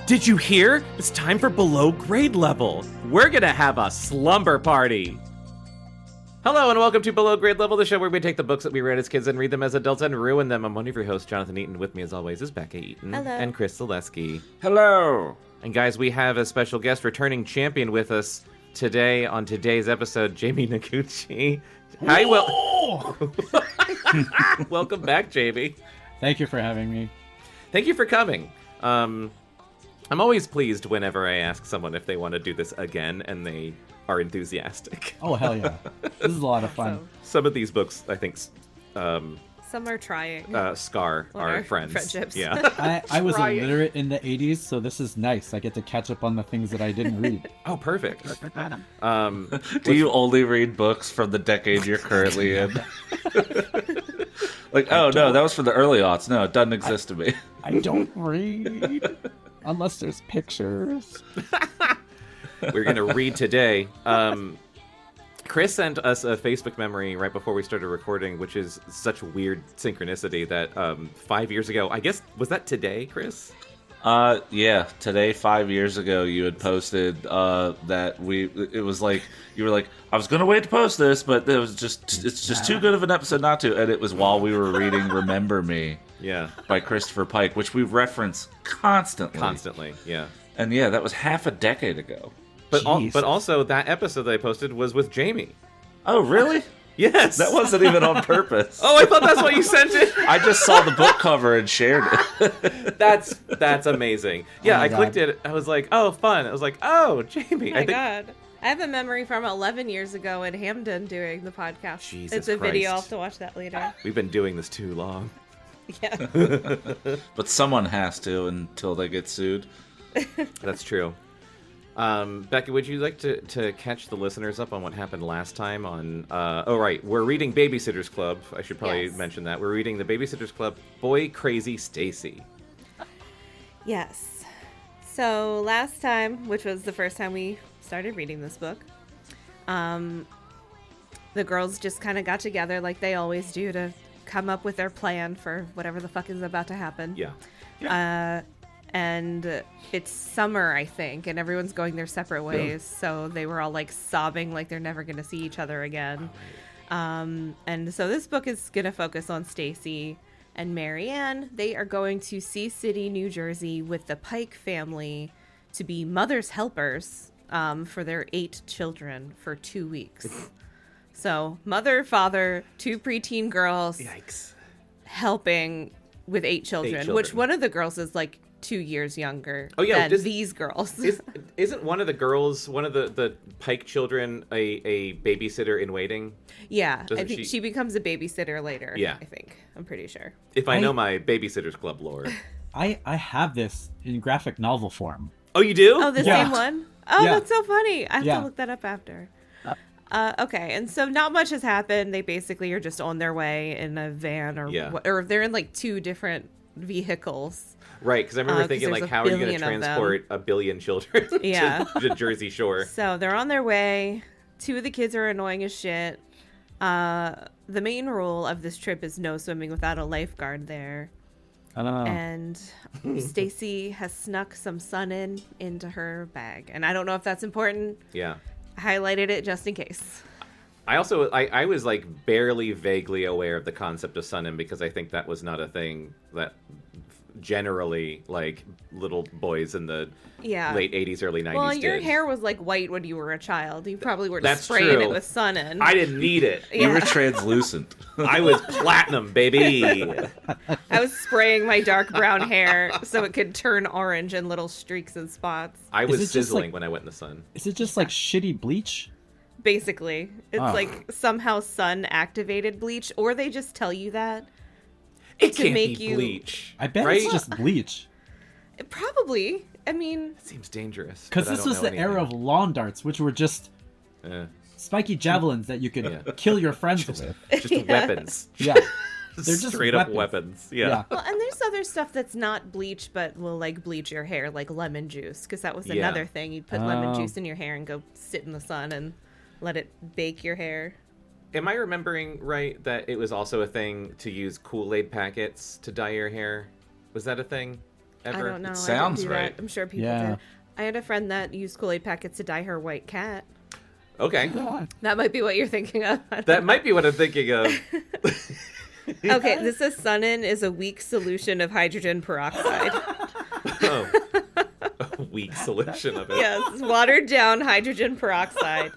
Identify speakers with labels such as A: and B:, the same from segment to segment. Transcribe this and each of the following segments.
A: Did you hear? It's time for below grade level. We're gonna have a slumber party. Hello and welcome to Below Grade Level, the show where we take the books that we read as kids and read them as adults and ruin them. I'm one of your hosts, Jonathan Eaton. With me as always is Bekah Eaton.
B: Hello.
A: And Chris Zaleski.
C: Hello.
A: And guys, we have a special guest, returning champion with us today on today's episode, Jamie Noguchi. Hi, welcome back, Jamie.
D: Thank you for having me.
A: Thank you for coming. I'm always pleased whenever I ask someone if they want to do this again, and they are enthusiastic.
D: Oh, hell yeah. This is a lot of fun.
A: Some of these books, I think,
B: Some are trying.
A: scar our friends.
B: Friendships.
D: I was
A: Trying.
D: illiterate in the 80s, so this is nice. I get to catch up on the things that I didn't read.
A: Oh, perfect.
C: Do you only read books from the decade you're currently in? Like, oh no, that was from the early aughts. No, it doesn't exist to me.
D: I don't read unless there's pictures.
A: We're going to read today. Chris sent us a Facebook memory right before we started recording, which is such weird synchronicity that 5 years ago, I guess, was that today, Chris?
C: Yeah, today 5 years ago you had posted that it was like you were like, I was gonna wait to post this, but it's just too good of an episode not to, and it was while we were reading Remember Me by Christopher Pike, which we reference constantly.
A: Yeah.
C: And yeah, that was half a decade ago.
A: But also that episode that I posted was with Jamie.
C: Oh really?
A: Yes.
C: That wasn't even on purpose.
A: Oh, I thought that's why you sent it.
C: I just saw the book cover and shared it.
A: That's amazing. Yeah,
D: my
A: I
D: God.
A: clicked it. I was like, oh, fun. I was like, oh, Jamie.
B: Oh my God. I have a memory from 11 years ago in Hamden doing the podcast.
A: Jesus
B: it's a video. I'll
A: Christ.
B: have to watch that later.
A: We've been doing this too long.
B: Yeah.
C: But someone has to until they get sued.
A: That's true. Bekah, would you like to catch the listeners up on what happened last time on... oh, right. We're reading Babysitters Club. I should probably
B: Yes.
A: mention that. We're reading the Babysitters Club, Boy Crazy Stacy.
B: Yes. So last time, which was the first time we started reading this book, the girls just kind of got together like they always do to come up with their plan for whatever the fuck is about to happen.
A: Yeah.
B: And it's summer, I think, and everyone's going their separate ways. So they were all like sobbing like they're never going to see each other again. And so this book is going to focus on Stacy and Marianne. They are going to Sea City, New Jersey with the Pike family to be mother's helpers for their 8 children for 2 weeks. So mother, father, 2 preteen girls
A: Yikes.
B: helping with 8 children,
A: children.
B: which one of the girls is like 2 years younger
A: yeah,
B: than these girls.
A: Isn't one of the girls, one of the Pike children, a babysitter in waiting?
B: Yeah,
A: Doesn't
B: I think
A: she-
B: she becomes a babysitter later.
A: Yeah.
B: I think. I'm pretty sure.
A: If I know my Babysitters Club lore.
D: I have this in graphic novel form.
A: Oh, you do?
B: Oh, the
D: Yeah.
B: same one? Oh,
D: Yeah.
B: that's so funny. I have
D: Yeah.
B: to look that up after. Okay, and so not much has happened. They basically are just on their way in a van or they're in like 2 different vehicles.
A: Right, because I remember
B: 'cause
A: thinking,
B: there's
A: like,
B: a
A: how are you going to
B: billion of them.
A: transport a billion children
B: Yeah.
A: to Jersey Shore?
B: So they're on their way. 2 of the kids are annoying as shit. The main rule of this trip is no swimming without a lifeguard there. And Stacy has snuck some sun into her bag. And I don't know if that's important.
A: Yeah.
B: I highlighted it just in case.
A: I also, I was, like, barely vaguely aware of the concept of sun-in because I think that was not a thing that generally, like, little boys in the late 80s, early 90s
B: Well,
A: did.
B: your hair was like white when you were a child. You probably were
A: That's
B: spraying
A: true.
B: it with sun in.
A: I didn't need it.
C: You were translucent.
A: I was platinum, baby.
B: I was spraying my dark brown hair so it could turn orange in little streaks and spots.
A: I
D: Is
A: was
D: it just
A: sizzling
D: like-
A: when I went in the sun.
D: Is it just like shitty bleach?
B: Basically, it's
D: Oh.
B: like somehow sun activated bleach, or they just tell you that.
A: It
B: to
A: can't
B: make
A: be
B: you-
A: bleach.
D: I bet
A: right?
D: it's just bleach.
B: Probably. I mean,
A: It seems dangerous.
D: Because
A: but I
D: this
A: don't
D: was
A: know
D: the era of
A: anything.
D: lawn darts, which were just spiky javelins that you could
A: Yeah.
D: kill your friends with.
A: Just
B: Yeah.
A: weapons.
D: Yeah. They're just
A: straight up
D: weapons.
A: weapons. Yeah.
B: well, and there's other stuff that's not bleach, but will like bleach your hair, like lemon juice, because that was
A: Yeah.
B: another thing. You'd put lemon
D: Oh.
B: juice in your hair and go sit in the sun and let it bake your hair.
A: Am I remembering right that it was also a thing to use Kool-Aid packets to dye your hair? Was that a thing? ever?
B: I don't know. I
C: sounds
B: didn't do
C: right.
B: that. I'm sure people
D: Yeah.
B: did. I had a friend that used Kool-Aid packets to dye her white cat.
A: Okay.
B: That might be what you're thinking of.
A: That might be what I'm thinking of.
B: Okay, this is Sunin is a weak solution of hydrogen peroxide.
A: Oh. A weak solution of it.
B: Yes, watered down hydrogen peroxide.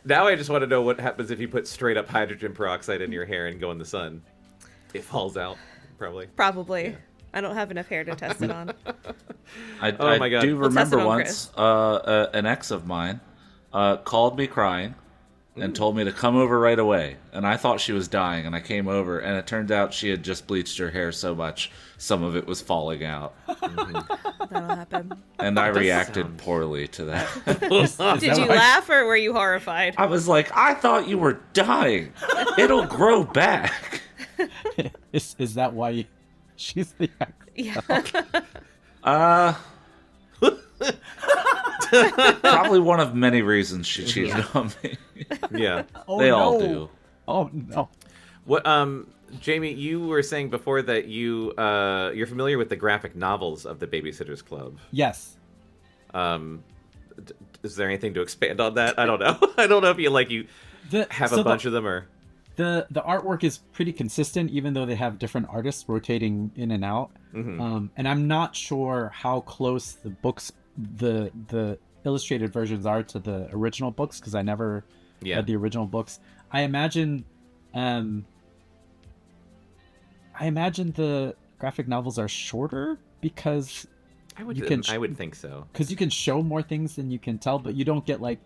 A: Now I just want to know what happens if you put straight up hydrogen peroxide in your hair and go in the sun. It falls out, probably.
B: Probably.
A: Yeah.
B: I don't have enough hair to test it on.
C: I
A: my God.
C: do
B: We'll test
C: remember
B: it on
C: once an ex of mine called me crying and told me to come over right away. And I thought she was dying, and I came over, and it turned out she had just bleached her hair so much, some of it was falling out.
B: That'll happen.
C: And I reacted
A: sound-
C: poorly to that.
B: Did you laugh or were you horrified?
C: I was like, I thought you were dying. It'll grow back.
D: Is that why she's the actor?
B: Yeah.
C: Probably one of many reasons she cheated on me.
A: Yeah.
D: Oh,
C: They all
D: no.
C: do.
D: Oh no.
A: What Jamie, you were saying before that you're familiar with the graphic novels of the Babysitters Club.
D: Yes.
A: Is there anything to expand on that? I don't know. I don't know if you have a bunch of them or
D: The artwork is pretty consistent, even though they have different artists rotating in and out.
A: Mhm.
D: And I'm not sure how close the books, the illustrated versions are to the original books, because I never read the original books. I imagine the graphic novels are shorter because
A: I would think so.
D: because you can show more things than you can tell, but you don't get like,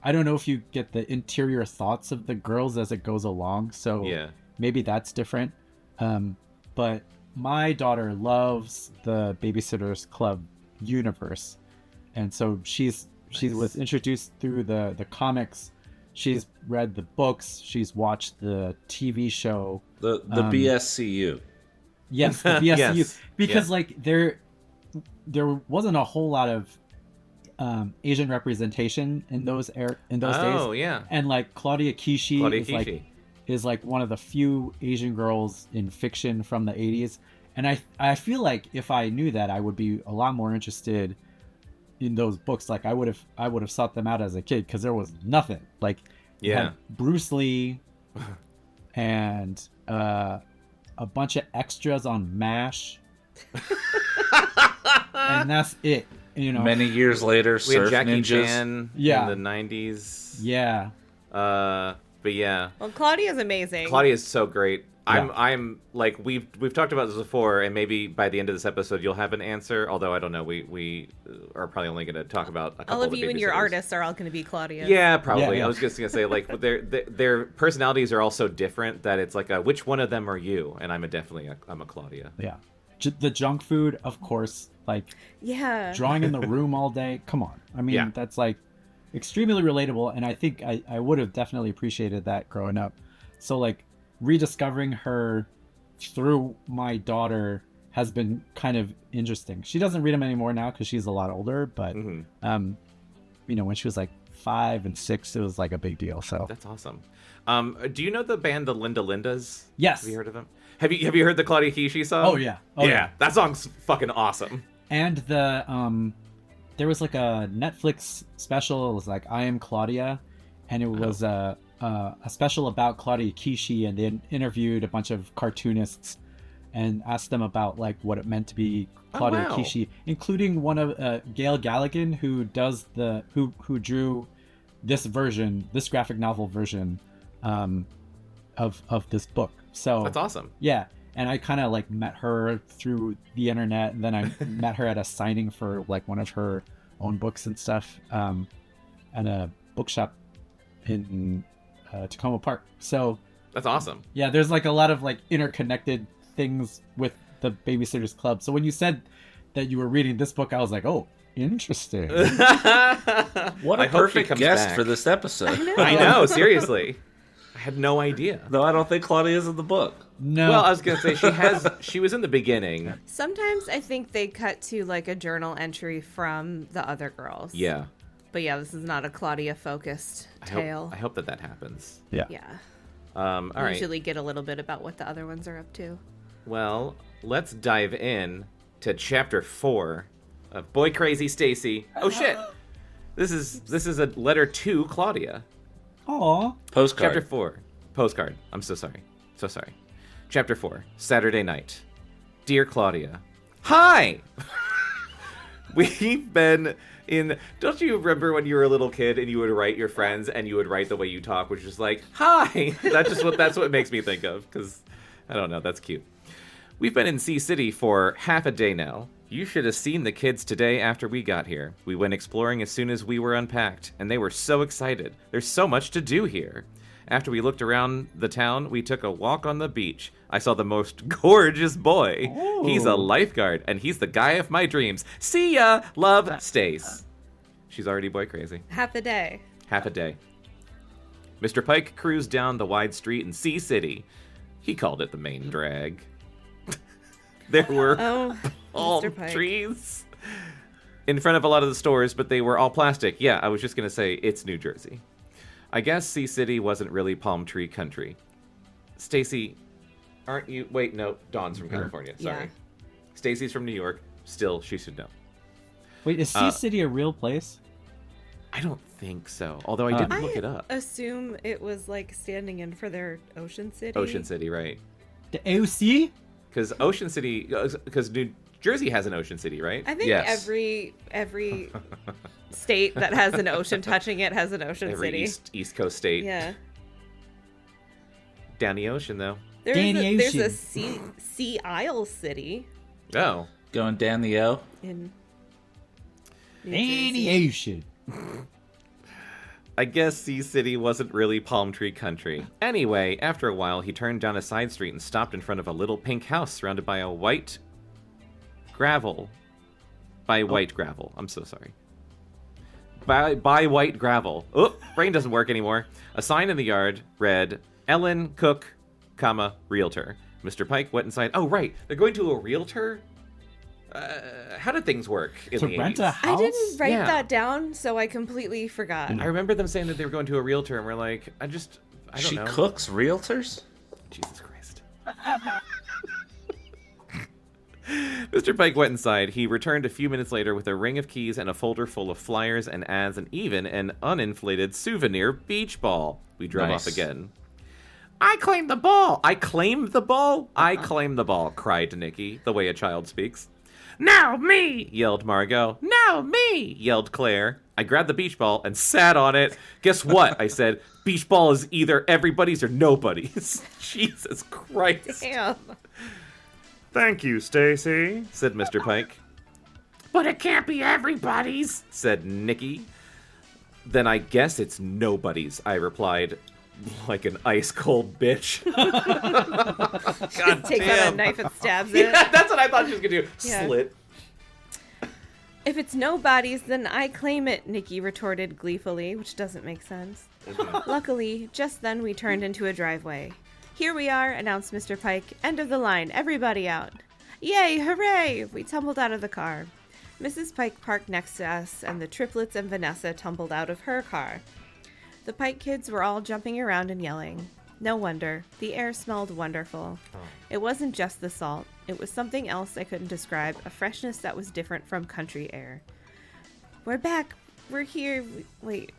D: I don't know if you get the interior thoughts of the girls as it goes along. So
A: Yeah.
D: maybe that's different. But my daughter loves the Babysitters Club universe, and so she was introduced through the comics. She's read the books. She's watched the TV show.
C: The BSCU.
D: Yes, the BSU.
A: Yes.
D: Because
A: Yeah.
D: like there wasn't a whole lot of Asian representation in those days.
A: Oh, yeah.
D: And like Claudia Kishi
A: Claudia
D: is
A: Kishi.
D: like one of the few Asian girls in fiction from the 80s. And I feel like if I knew that, I would be a lot more interested in those books. Like I would have sought them out as a kid, because there was nothing. Like you
A: Yeah.
D: had Bruce Lee and a bunch of extras on MASH. And that's it. You know.
C: Many years later,
A: We had
C: Surf
A: Jackie
C: Ninjas.
A: Chan
D: Yeah.
A: in the 90s.
D: Yeah.
A: But yeah.
B: Well, Claudia's amazing.
A: Claudia's so great.
D: Yeah.
A: I'm like we've talked about this before, and maybe by the end of this episode you'll have an answer. Although I don't know, we are probably only going to talk about a couple
B: All of
A: the
B: you and your
A: babysitters.
B: artists are all going to be Claudia.
A: Yeah, probably.
D: Yeah.
A: I was just gonna say like their personalities are all so different that it's like which one of them are you? And I'm a Claudia.
D: Yeah. The junk food, of course, like
B: Yeah.
D: drawing in the room all day. Come on. I mean,
A: Yeah.
D: that's like extremely relatable. And I think I would have definitely appreciated that growing up. So like rediscovering her through my daughter has been kind of interesting. She doesn't read them anymore now because she's a lot older, but
A: Mm-hmm.
D: when she was like 5 and 6, it was like a big deal. So
A: That's awesome. Do you know the band the Linda Lindas?
D: yes.
A: Have you heard of them? Have you heard the Claudia Kishi song?
D: Oh yeah. Oh yeah.
A: That song's fucking awesome.
D: And the there was like a Netflix special. It was like I Am Claudia, and it was a special about Claudia Kishi, and they interviewed a bunch of cartoonists and asked them about like what it meant to be Claudia
A: wow.
D: Kishi, including one of Gail Galligan, who does who drew this graphic novel version of this book. So
A: That's awesome.
D: yeah, and I kind of like met her through the internet, and then I met her at a signing for like one of her own books and stuff at a bookshop in Tacoma Park. So
A: That's awesome.
D: yeah, there's like a lot of like interconnected things with the Babysitters Club. So when you said that you were reading this book, I was like, oh, interesting.
C: What
A: I
C: a
A: hope she
C: perfect
A: comes
C: guest
A: back.
C: for this episode.
A: I know, seriously. I had no idea.
C: Though I don't think Claudia's in the book.
D: No.
A: Well, I was gonna say she was in the beginning.
B: Sometimes I think they cut to like a journal entry from the other girls.
A: Yeah.
B: But yeah, this is not a Claudia focused tale.
A: I hope that happens.
D: yeah.
B: Yeah.
A: All
B: We
A: right.
B: usually get a little bit about what the other ones are up to.
A: Well, let's dive in to chapter 4 of Boy Crazy Stacy. Oh shit! This is a letter to Claudia.
D: Aw.
C: Postcard.
A: Chapter 4. Postcard. I'm so sorry. So sorry. Chapter 4. Saturday night. Dear Claudia. Hi! We've been in... Don't you remember when you were a little kid and you would write your friends and you would write the way you talk, which is like, hi! That's what it makes me think of, because, I don't know, that's cute. We've been in Sea City for half a day now. You should have seen the kids today after we got here. We went exploring as soon as we were unpacked, and they were so excited. There's so much to do here. After we looked around the town, we took a walk on the beach. I saw the most gorgeous boy.
D: Ooh.
A: He's a lifeguard, and he's the guy of my dreams. See ya! Love, Stace. She's already boy crazy.
B: Half a day.
A: Half a day. Mr. Pike cruised down the wide street in Sea City. He called it the main drag. There were palm
B: Mr. Pike.
A: trees in front of a lot of the stores, but they were all plastic. Yeah, I was just going to say, it's New Jersey. I guess Sea City wasn't really palm tree country. Stacy, aren't you... Wait, no, Dawn's from California. Sorry.
B: Yeah.
A: Stacy's from New York. Still, she should know.
D: Wait, is Sea City a real place?
A: I don't think so, although I did look it up.
B: Assume it was like standing in for their Ocean City.
A: Ocean City, right?
D: The AOC?
A: Because Ocean City... Because New Jersey has an Ocean City, right?
B: I think
C: Yes.
B: every state that has an ocean touching it has an Ocean
A: Every
B: City.
A: East Coast state.
B: Yeah.
A: Down the ocean, though.
B: There's a Sea Isle City
A: Oh.
C: Going down the O.
B: in New
D: The
B: Jersey.
D: ocean.
A: I guess Sea City wasn't really palm tree country. Anyway, after a while, he turned down a side street and stopped in front of a little pink house surrounded by white gravel. White gravel. I'm so sorry. By white gravel. Oh, brain doesn't work anymore. A sign in the yard read, Ellen Cook, realtor. Mr. Pike went inside. Oh, right. They're going to a realtor? How did things work in
D: To
A: the
D: rent
A: 80s?
D: a house?
B: I didn't write
A: Yeah.
B: that down, so I completely forgot.
A: I remember them saying that they were going to a realtor, and we're like, I don't
C: She
A: know.
C: cooks realtors?
A: Jesus Christ. Mr. Pike went inside. He returned a few minutes later with a ring of keys and a folder full of flyers and ads and even an uninflated souvenir beach ball. We drove off
C: Nice.
A: again. I claim the ball! I claim the ball? I claim the ball, cried Nikki, the way a child speaks. Now me! Yelled Margot. Now me! Yelled Claire. I grabbed the beach ball and sat on it. Guess what? I said, beach ball is either everybody's or nobody's. Jesus Christ.
B: Damn.
A: Thank you, Stacy, said Mr. Pike. But it can't be everybody's, said Nikki. Then I guess it's nobody's, I replied, like an ice-cold bitch. God
B: Takes
A: damn.
B: out a knife and stabs it.
A: Yeah, that's what I thought she was going to do.
B: Yeah.
A: Slit.
B: If it's nobody's, then I claim it, Nikki retorted gleefully, which doesn't make sense. Luckily, just then we turned into a driveway. Here we are, announced Mr. Pike. End of the line, everybody out. Yay, hooray! We tumbled out of the car. Mrs. Pike parked next to us, and the triplets and Vanessa tumbled out of her car. The Pike kids were all jumping around and yelling. No wonder. The air smelled wonderful. It wasn't just the salt. It was something else I couldn't describe, a freshness that was different from country air. We're back. We're here. Wait.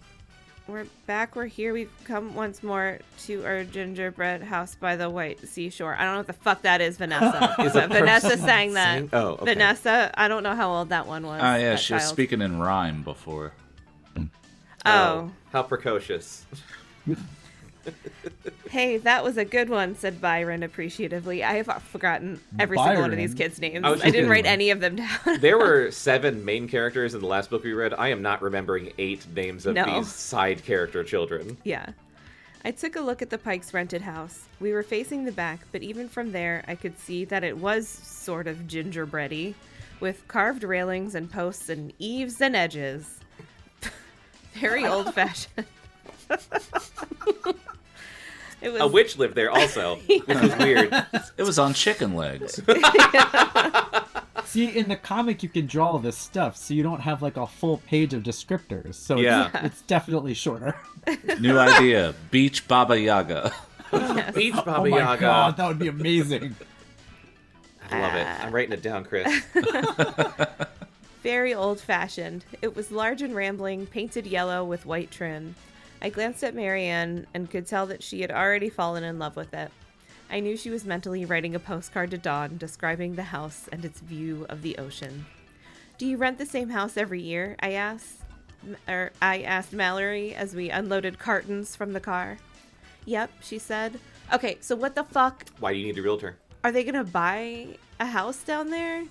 B: We're back. We're here. We've come once more to our gingerbread house by the white seashore. I don't know what the fuck that is, Vanessa.
A: Is it
B: Vanessa
A: person
B: sang that.
A: sing? Oh, okay.
B: Vanessa, I don't know how old that one was.
C: Oh, yeah,
B: that
C: she was
B: child.
C: speaking in rhyme before.
B: Oh.
A: How precocious.
B: Hey, that was a good one, said Byron appreciatively. I have forgotten every single one of these
D: Byron?
B: kids' names.
A: I was
B: I didn't
A: just-
B: write any of them down.
A: There were 7 main characters in the last book we read. I am not remembering 8 names of
B: No.
A: these side character children.
B: Yeah. I took a look at the Pikes' rented house. We were facing the back, but even from there, I could see that it was sort of gingerbready, with carved railings and posts and eaves and edges. Very old-fashioned. It was
A: A witch lived there also, which was weird.
C: It was on chicken legs.
D: See, in the comic, you can draw all this stuff, so you don't have like a full page of descriptors. So
A: Yeah.
D: it's definitely shorter.
C: New idea. Beach Baba Yaga.
A: Beach Baba
D: Oh my
A: Yaga.
D: god, that would be amazing.
A: I love it. I'm writing it down, Chris.
B: Very old-fashioned. It was large and rambling, painted yellow with white trim. I glanced at Marianne and could tell that she had already fallen in love with it. I knew she was mentally writing a postcard to Dawn describing the house and its view of the ocean. Do you rent the same house every year? I asked Mallory as we unloaded cartons from the car. Yep, she said. Okay, so what the fuck?
A: Why do you need a realtor?
B: Are they gonna buy a house down there?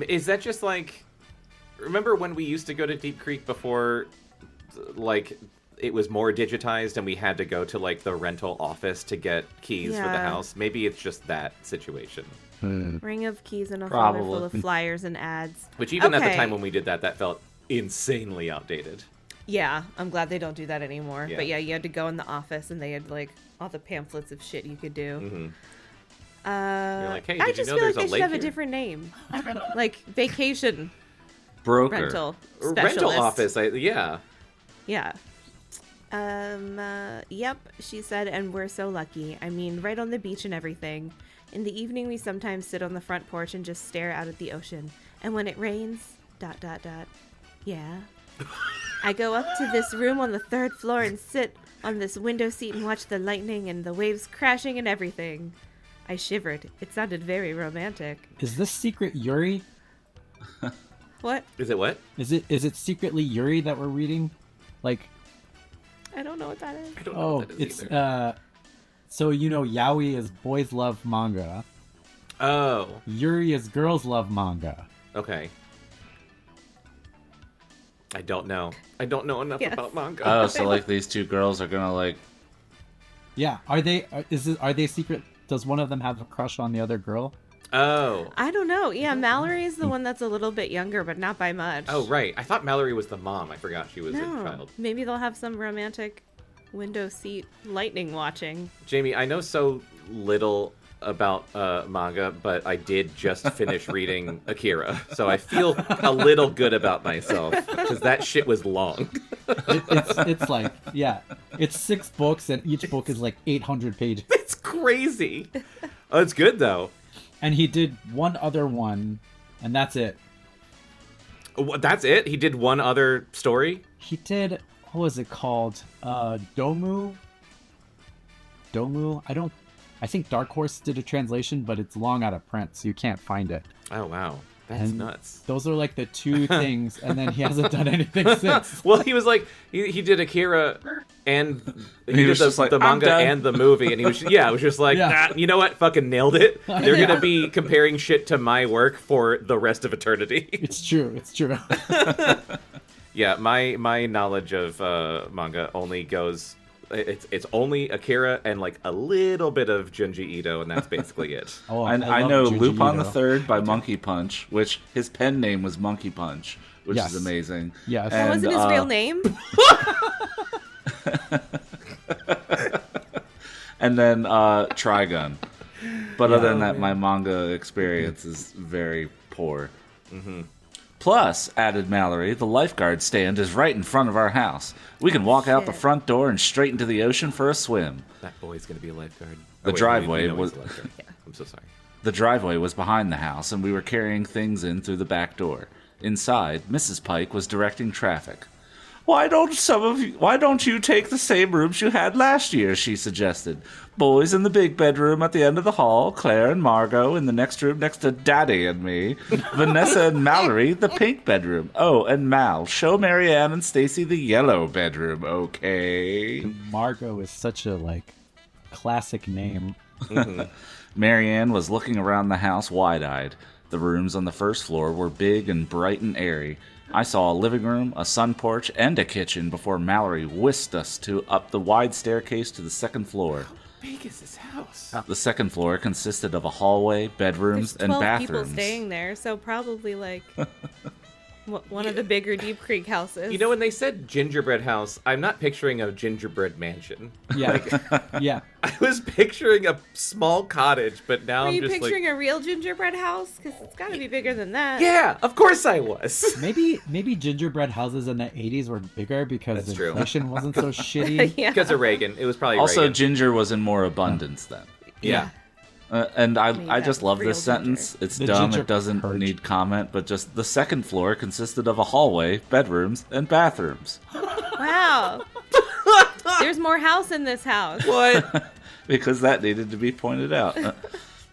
A: Is that just like... Remember when we used to go to Deep Creek before, like, it was more digitized and we had to go to, like, the rental office to get keys for the
B: Yeah.
A: house? Maybe it's just that situation.
B: Ring of keys and a
C: Probably.
B: folder full of flyers and ads.
A: Which even at the
B: Okay.
A: time when we did that felt insanely outdated.
B: Yeah, I'm glad they don't do that anymore.
A: Yeah.
B: But yeah, you had to go in the office and they had like all the pamphlets of shit you could do.
A: Mm-hmm.
B: You're
A: like, hey,
B: I
A: did you
B: just
A: know
B: feel
A: there's
B: like
A: a
B: they should
A: lake
B: have a
A: here?
B: different name, like vacation
C: Broker.
B: rental
A: Rental
B: specialist.
A: office, yeah.
B: Yeah. Yep, she said, and we're so lucky. I mean, right on the beach and everything. In the evening, we sometimes sit on the front porch and just stare out at the ocean. And when it rains, ... Yeah. I go up to this room on the 3rd floor and sit on this window seat and watch the lightning and the waves crashing and everything. I shivered. It sounded very romantic.
D: Is this secret Yuri?
B: What?
A: Is it what?
D: Is it secretly Yuri that we're reading? Like,
B: I don't know what that is.
A: I don't know
D: oh,
A: what that is
D: it's
A: either.
D: so you know yaoi is boys love manga.
A: Oh,
D: Yuri is girls love manga.
A: okay. I don't know. I don't know enough
B: Yes.
A: about manga.
C: Oh, so like these two girls are gonna like.
D: Yeah, are they secret? Does one of them have a crush on the other girl?
A: Oh.
B: I don't know. Yeah, Mallory is the one that's a little bit younger, but not by much.
A: Oh, right. I thought Mallory was the mom. I forgot she was a
B: No.
A: child.
B: Maybe they'll have some romantic window seat lightning watching.
A: Jamie, I know so little about manga, but I did just finish reading Akira, so I feel a little good about myself because that shit was long.
D: It's like, yeah, it's 6 books and each book is like 800 pages.
A: It's crazy. Oh, it's good though.
D: And he did one other one, and that's it.
A: That's it? He did one other story?
D: He did, what was it called? Domu? I think Dark Horse did a translation, but it's long out of print, so you can't find it.
A: Oh, wow. That's
D: And
A: nuts.
D: Those are like the 2 things, and then he hasn't done anything since.
A: Well, he was like, he did Akira and he did
C: was just like,
A: the
C: "I'm
A: manga
C: done."
A: and the movie, and he was, it was just like,
D: Yeah.
A: you know what? Fucking nailed it. They're
D: Yeah.
A: going to be comparing shit to my work for the rest of eternity.
D: It's true.
A: Yeah, my knowledge of manga only goes... It's only Akira and like a little bit of Junji Ito, and that's basically it.
D: Oh,
C: I
D: love
C: know
D: Junji
C: Lupin the
D: Ito.
C: Third by Monkey Punch, which his pen name was Monkey Punch, which
D: Yes.
C: is amazing.
D: Yes.
B: That
C: And,
B: wasn't his real name?
C: And then Trigun. But other than that,
D: man.
C: my manga experience is very poor. Plus, added Mallory, the lifeguard stand is right in front of our house. We can walk out the
B: Shit.
C: front door and straight into the ocean for a swim.
A: That boy's going to be a lifeguard.
C: The driveway
A: he's
C: was-
A: a lifeguard. I'm so sorry.
C: The driveway was behind the house, and we were carrying things in through the back door. Inside, Mrs. Pike was directing traffic. Why don't you take the same rooms you had last year, she suggested. Boys in the big bedroom at the end of the hall, Claire and Margot in the next room next to Daddy and me, Vanessa and Mallory, the pink bedroom. Oh, and Mal, show Marianne and Stacy the yellow bedroom, okay?
D: Margot is such a, like, classic name.
C: Marianne was looking around the house wide-eyed. The rooms on the first floor were big and bright and airy. I saw a living room, a sun porch, and a kitchen before Mallory whisked us up the wide staircase to the second floor.
A: How big is this house?
C: The second floor consisted of a hallway, bedrooms,
B: There's 12
C: and bathrooms.
B: people staying there, so probably like one of the bigger Deep Creek houses.
A: You know, when they said gingerbread house, I'm not picturing a gingerbread mansion.
D: Yeah. Yeah.
A: I was picturing a small cottage, but now
B: Are
A: I'm
B: you
A: just
B: picturing
A: like...
B: a real gingerbread house? Because it's got to be bigger than that.
A: Yeah, of course I was.
D: Maybe gingerbread houses in the 80s were bigger because
A: That's true.
D: inflation wasn't so shitty.
B: Yeah.
A: Because of Reagan. It was probably
C: Also,
A: Reagan.
C: ginger was in more abundance then.
A: Yeah.
C: And I
B: have
C: just love
B: real
C: this sentence. It's
D: The
C: dumb.
D: ginger
C: It doesn't
D: purge.
C: need comment, but just the second floor consisted of a hallway, bedrooms, and bathrooms.
B: Wow. There's more house in this house.
A: What?
C: Because that needed to be pointed out.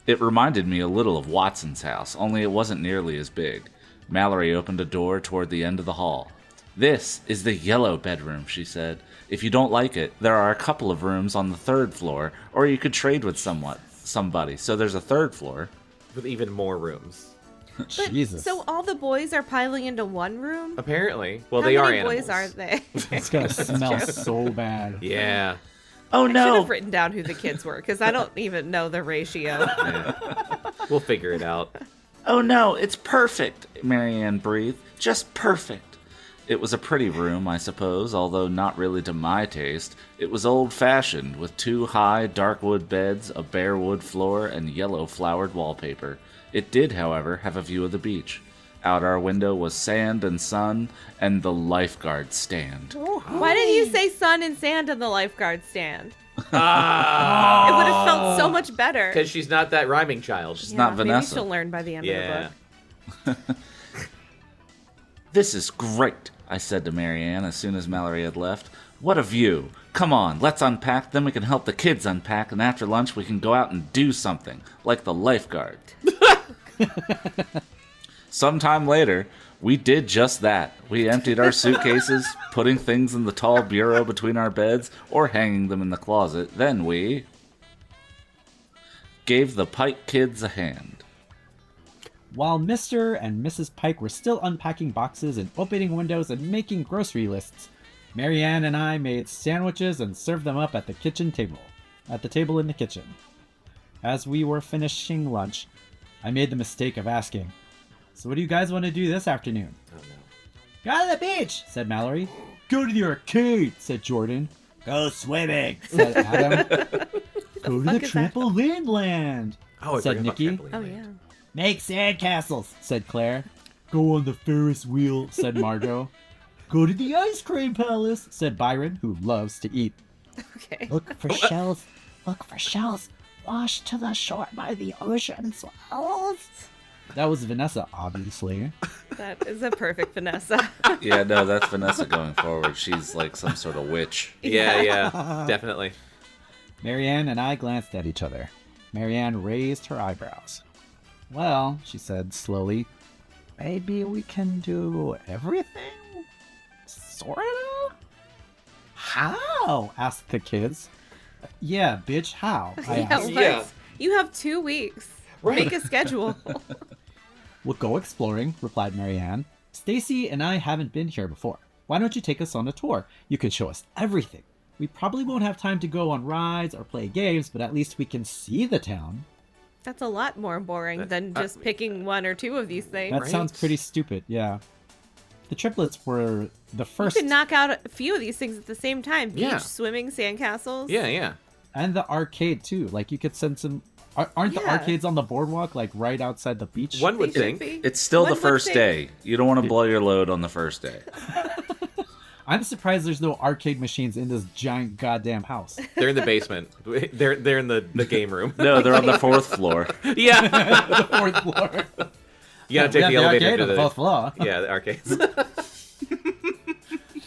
C: It reminded me a little of Watson's house, only it wasn't nearly as big. Mallory opened a door toward the end of the hall. "This is the yellow bedroom," she said. "If you don't like it, there are a couple of rooms on the third floor, or you could trade with somebody. So there's a third floor."
A: With even more rooms.
B: But,
D: Jesus.
B: So all the boys are piling into one room?
A: Apparently. Well,
B: How
A: they are
B: many
A: animals.
B: boys are they?
D: It's gonna smell so bad.
A: Yeah.
C: Oh
B: I should
C: no!
B: have written down who the kids were, because I don't even know the ratio.
A: Yeah. We'll figure it out.
C: Oh no, it's perfect, Marianne breathed. Just perfect. It was a pretty room, I suppose, although not really to my taste. It was old-fashioned, with 2 high, dark wood beds, a bare wood floor, and yellow flowered wallpaper. It did, however, have a view of the beach. Out our window was sand and sun, and the lifeguard stand.
B: Why didn't you say sun and sand on the lifeguard stand?
A: Ah!
B: It would have felt so much better.
A: Because she's not that rhyming child.
C: She's not
B: Maybe
C: Vanessa.
B: she'll learn by the end of
A: Yeah.
B: the book.
C: "This is great," I said to Marianne as soon as Mallory had left. "What a view. Come on, let's unpack, then we can help the kids unpack, and after lunch we can go out and do something, like the lifeguard." Sometime later, we did just that. We emptied our suitcases, putting things in the tall bureau between our beds, or hanging them in the closet. Then we gave the Pike kids a hand.
D: While Mr. and Mrs. Pike were still unpacking boxes and opening windows and making grocery lists, Marianne and I made sandwiches and served them up at the kitchen table. At the table in the kitchen. As we were finishing lunch, I made the mistake of asking, "So what do you guys want to do this afternoon?"
A: Oh, no.
D: "Go to the beach," said Mallory. "Go to the arcade," said Jordan. "Go swimming," said Adam. "Go to the
B: fuck is that?
D: trampoline land,"
A: Oh, I
D: said
A: forgot about
D: Nikki.
A: trampoline
B: Oh,
A: land.
B: yeah.
D: "Make sandcastles," said Claire. "Go on the Ferris wheel," said Margot. "Go to the ice cream palace," said Byron, who loves to eat.
B: Okay.
D: "Look for shells. Look for shells. Wash to the shore by the ocean swells." That was Vanessa, obviously.
B: That is a perfect Vanessa.
C: Yeah, no, that's Vanessa going forward. She's like some sort of witch.
A: Yeah, definitely.
D: Marianne and I glanced at each other. Marianne raised her eyebrows. "Well," she said slowly, "maybe we can do everything? Sorta?" "How?" asked the kids. "Yeah, bitch, how?" I
B: Yeah,
D: asked.
A: Yeah.
B: You have 2 weeks. Make a schedule.
D: "We'll go exploring," replied Marianne. "Stacy and I haven't been here before. Why don't you take us on a tour? You can show us everything. We probably won't have time to go on rides or play games, but at least we can see the town."
B: That's a lot more boring than just picking 1 or 2 of these things.
D: That
A: Right.
D: sounds pretty stupid, yeah. The triplets were the first,
B: You could knock out a few of these things at the same time. Beach,
A: Yeah.
B: swimming, sandcastles.
A: Yeah.
D: and the arcade too. Like you could send some. Aren't the
B: Yeah.
D: arcades on the boardwalk like right outside the beach?
A: One would
B: They should
A: think.
B: be.
C: It's still
B: One
C: the
B: would
C: first
B: think.
C: day. You don't want to blow your load on the first day.
D: I'm surprised there's no arcade machines in this giant goddamn house.
A: They're in the basement. They're in the game room.
C: No, they're on the 4th floor.
A: Yeah.
D: The fourth floor.
A: You gotta take the
D: Yeah,
A: elevator
D: arcade
A: to
D: on the
A: the
D: fourth floor.
A: Yeah, the arcades.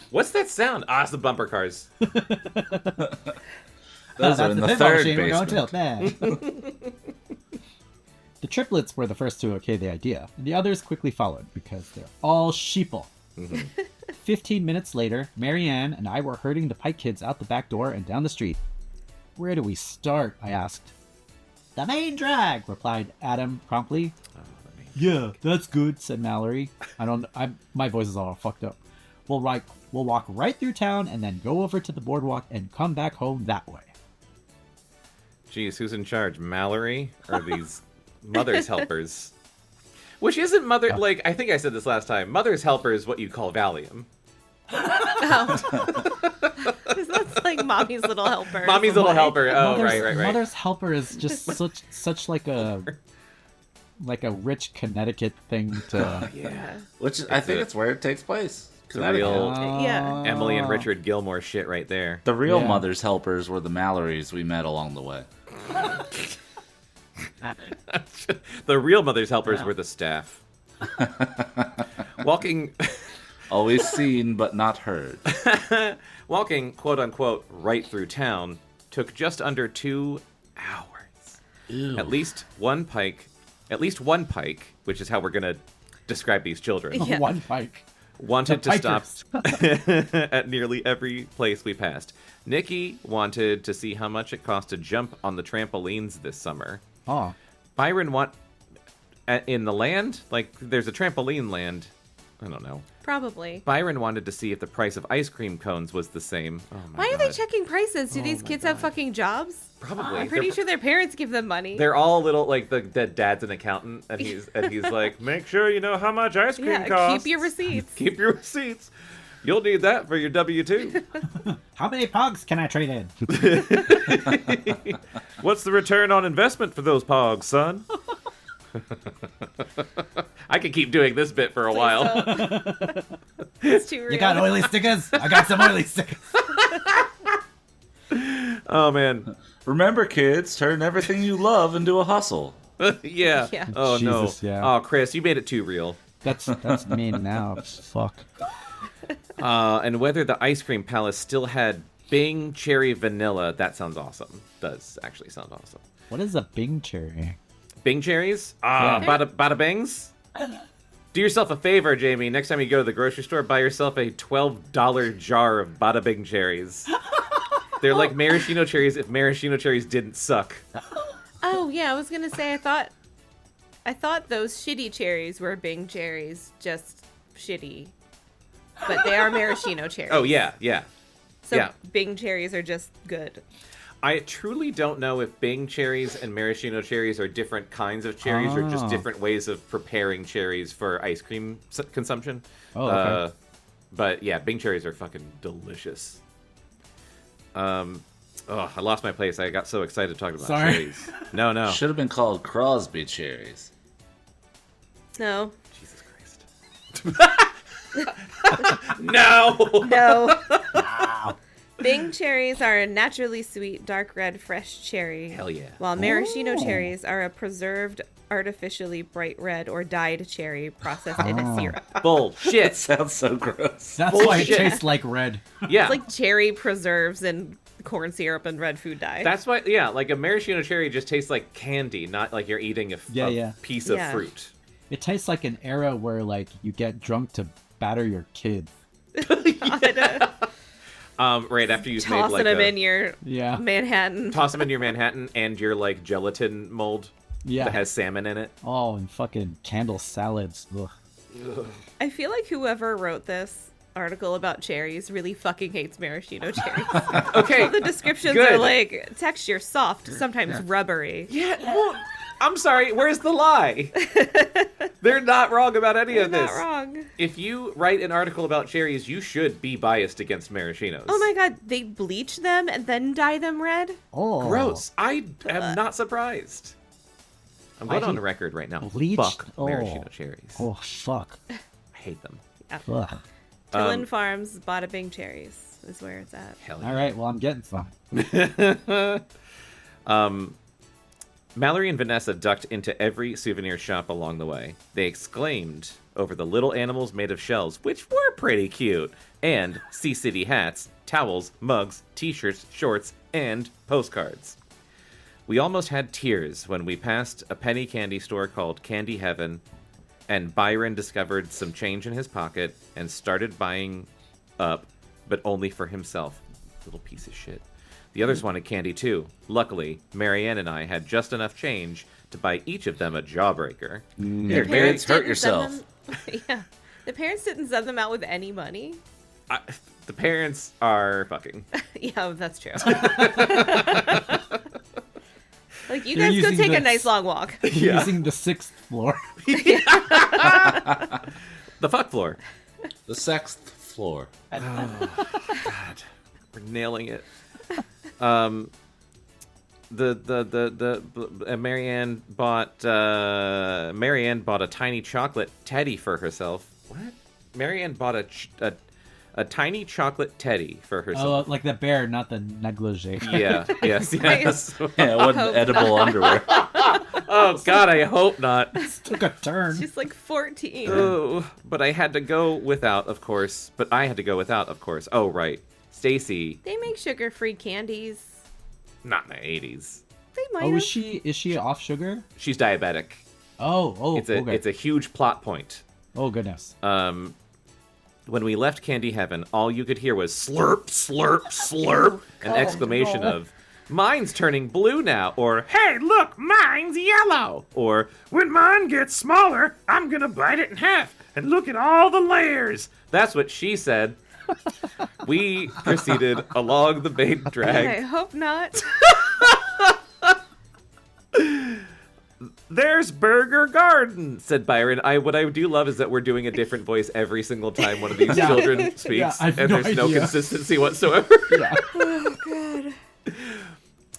A: What's that sound? Ah, it's the bumper cars.
C: Those are in the 3rd
D: We're going to
C: basement.
D: tilt that. The triplets were the first to okay the idea, and the others quickly followed because they're all sheeple. 15 minutes later, Marianne and I were herding the Pike kids out the back door and down the street. "Where do we start?" I asked. "The main drag," replied Adam promptly. "Yeah, that's good," said Mallory. My voice is all fucked up. We'll walk right through town and then go over to the boardwalk and come back home that way."
A: Geez, who's in charge? Mallory or these mother's helpers? Which isn't mother, like, I think I said this last time. Mother's helper is what you call Valium.
B: That's like mommy's little helper.
A: Mommy's little helper. Oh,
D: Mother's-
A: right.
D: Mother's helper is just such like a rich Connecticut thing to.
A: Yeah.
C: Which I think it's where it takes place. Connecticut.
A: real-
B: Yeah.
A: Emily and Richard Gilmore shit right there.
C: The real
D: Yeah.
C: mother's helpers were the Mallorys we met along the way.
A: The real mother's helpers were the staff. Walking...
C: Always seen but not heard.
A: Walking, quote-unquote, right through town took just under 2 hours.
D: Ew.
A: At least one pike, which is how we're going to describe these children,
B: Yeah.
D: One pike.
A: wanted
D: The
A: to stop
D: pikers.
A: at nearly every place we passed. Nikki wanted to see how much it cost to jump on the trampolines this summer.
D: Oh.
A: Byron in the land? Like, there's a trampoline land. I don't know.
B: Probably.
A: Byron wanted to see if the price of ice cream cones was the same. Oh my
B: Why are they
A: God.
B: checking prices? Do these
A: my
B: kids have
A: God.
B: fucking jobs?
A: Probably.
B: I'm pretty sure their parents give them money.
A: They're all little, like, the dad's an accountant, and he's like, make sure you know how much ice cream
B: Yeah,
A: costs.
B: keep your receipts.
A: Keep your receipts. You'll need that for your W-2.
D: How many pogs can I trade in?
A: What's the return on investment for those pogs, son? I could keep doing this bit for a while.
B: It's too real.
D: You got oily stickers? I got some oily stickers.
A: Oh, man.
C: Remember, kids, turn everything you love into a hustle.
A: Yeah.
B: Yeah.
A: Oh,
D: Jesus,
A: no.
D: yeah.
A: Oh, Chris, you made it too real.
D: That's mean now. Fuck.
A: And whether the ice cream palace still had Bing Cherry Vanilla. That sounds awesome. Does actually sound awesome.
D: What is a Bing cherry?
A: Bing cherries?
D: Yeah.
A: Bada bings? Do yourself a favor, Jamie. Next time you go to the grocery store, buy yourself a $12 jar of Bada Bing cherries. They're like maraschino cherries if maraschino cherries didn't suck.
B: Oh yeah, I was gonna say I thought those shitty cherries were Bing cherries, just shitty. But they are maraschino cherries.
A: Oh, yeah, yeah.
B: So
A: yeah.
B: Bing cherries are just good.
A: I truly don't know if Bing cherries and maraschino cherries are different kinds of cherries or just
D: Oh.
A: different ways of preparing cherries for ice cream consumption.
D: Oh, okay.
A: But yeah, Bing cherries are fucking delicious. I lost my place. I got so excited talking about
D: Sorry.
A: cherries. No.
C: Should have been called Crosby cherries.
B: No.
A: Jesus Christ. No!
B: No. Bing cherries are a naturally sweet, dark red, fresh cherry.
A: Hell yeah.
B: While maraschino
D: Oh.
B: cherries are a preserved, artificially bright red or dyed cherry processed into
D: Oh.
B: syrup.
A: Bullshit.
C: Sounds so gross.
D: That's why it
A: Bullshit.
D: tastes like red.
A: Yeah.
B: It's like cherry preserves and corn syrup and red food dye.
A: That's why, yeah, like a maraschino cherry just tastes like candy, not like you're eating a piece of
B: Yeah.
A: fruit.
D: It tastes like an era where like you get drunk to batter your kids.
A: Right after you've made
B: Tossing
A: like
B: them in your
D: Yeah.
B: Manhattan.
A: toss them in your Manhattan and your like gelatin mold
D: Yeah.
A: that has salmon in it.
D: Oh, and fucking candle salads. Ugh.
B: I feel like whoever wrote this article about cherries really fucking hates maraschino cherries.
A: Okay.
B: The descriptions
A: Good.
B: are like texture soft, sometimes rubbery.
A: Yeah, well, I'm sorry, where's the lie? They're not wrong about any
B: You're
A: of this.
B: not wrong.
A: If you write an article about cherries, you should be biased against maraschinos.
B: Oh my god, they bleach them and then dye them red?
D: Oh,
A: Gross. I am not surprised. I'm going
D: I
A: on
D: hate
A: record right now.
D: bleached-
A: Fuck
D: oh.
A: maraschino cherries.
D: Oh fuck.
A: I hate them.
D: Ugh.
B: Tillin Farms, Bada Bing cherries is where it's at.
A: Hell yeah.
D: All right, well I'm getting some.
A: Mallory and Vanessa ducked into every souvenir shop along the way. They exclaimed over the little animals made of shells, which were pretty cute, and Sea City hats, towels, mugs, t-shirts, shorts, and postcards. We almost had tears when we passed a penny candy store called Candy Heaven, and Byron discovered some change in his pocket and started buying up, but only for himself. Little piece of shit. The others wanted candy too. Luckily, Marianne and I had just enough change to buy each of them a jawbreaker.
C: Your parents hurt
B: didn't send
C: yourself.
B: them- yeah. The parents didn't send them out with any money.
A: The parents are fucking.
B: Yeah, that's true. Like, you
D: They're
B: guys go
D: using
B: take a
D: the-
B: nice long walk.
A: Yeah.
D: Using the 6th floor.
A: The fuck floor.
C: The 6th floor.
A: God, we're nailing it. Marianne bought a tiny chocolate teddy for herself. What? Marianne bought a tiny chocolate teddy for herself.
D: Oh, like the bear, not the negligee.
A: Yeah. Yes.
B: Nice.
A: Yes.
C: Yeah, it wasn't
B: Hope
C: edible
B: not.
C: underwear.
A: Oh God, I hope not.
D: This took a turn.
B: She's like 14.
A: Oh, but I had to go without, of course. Oh, right. Stacy,
B: They make sugar-free candies.
A: not in the 80s.
B: They might
D: Oh,
B: have.
D: is she off sugar?
A: She's diabetic.
D: Oh, okay.
A: It's a huge plot point.
D: Oh goodness.
A: When we left Candy Heaven, all you could hear was slurp, slurp, slurp, an exclamation of, mine's turning blue now, or, hey, look, mine's yellow, or, when mine gets smaller, I'm gonna bite it in half, and look at all the layers. That's what she said. We proceeded along the bait
B: I
A: drag.
B: hope not.
A: There's Burger Garden, said Byron. What I do love is that we're doing a different voice every single time one of these children speaks,
D: Yeah, I have
A: and
D: no
A: there's no
D: idea.
A: consistency whatsoever.
D: Yeah.
B: Oh,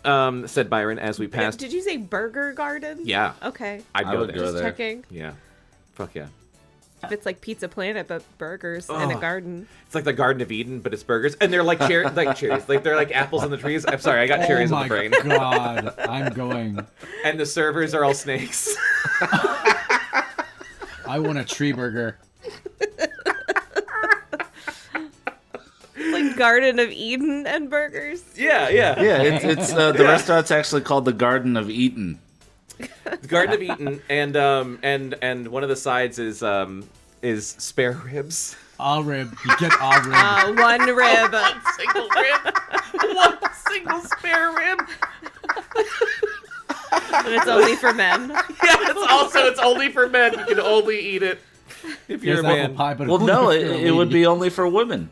B: God.
A: Said Byron as we passed.
B: Did you say Burger Garden?
A: Yeah,
B: Okay.
A: I'd
C: I
A: go
C: would
A: there.
C: go
B: Just
C: there.
B: checking.
A: Yeah, fuck yeah.
B: If it's like Pizza Planet, but burgers and a
A: Oh.
B: garden.
A: It's like the Garden of Eden, but it's burgers, and they're like cherries, like they're like apples in the trees. I'm sorry, I got cherries
D: oh
A: on
D: my
A: the brain.
D: God, I'm going.
A: And the servers are all snakes.
D: I want a tree burger.
B: Like Garden of Eden and burgers.
A: Yeah, yeah.
C: Yeah, it's the restaurant's actually called the Garden of Eden.
A: The Garden of Eden, and one of the sides is spare ribs.
D: All rib. You get all rib.
B: One rib.
A: Single rib. One single spare rib.
B: And it's only for men.
A: Yeah, it's only for men. You can only eat it if you're
D: There's
A: a
D: apple
A: man.
D: pie, but
C: Well,
D: only
C: no,
D: for a
C: it would
D: lady.
C: be only for women.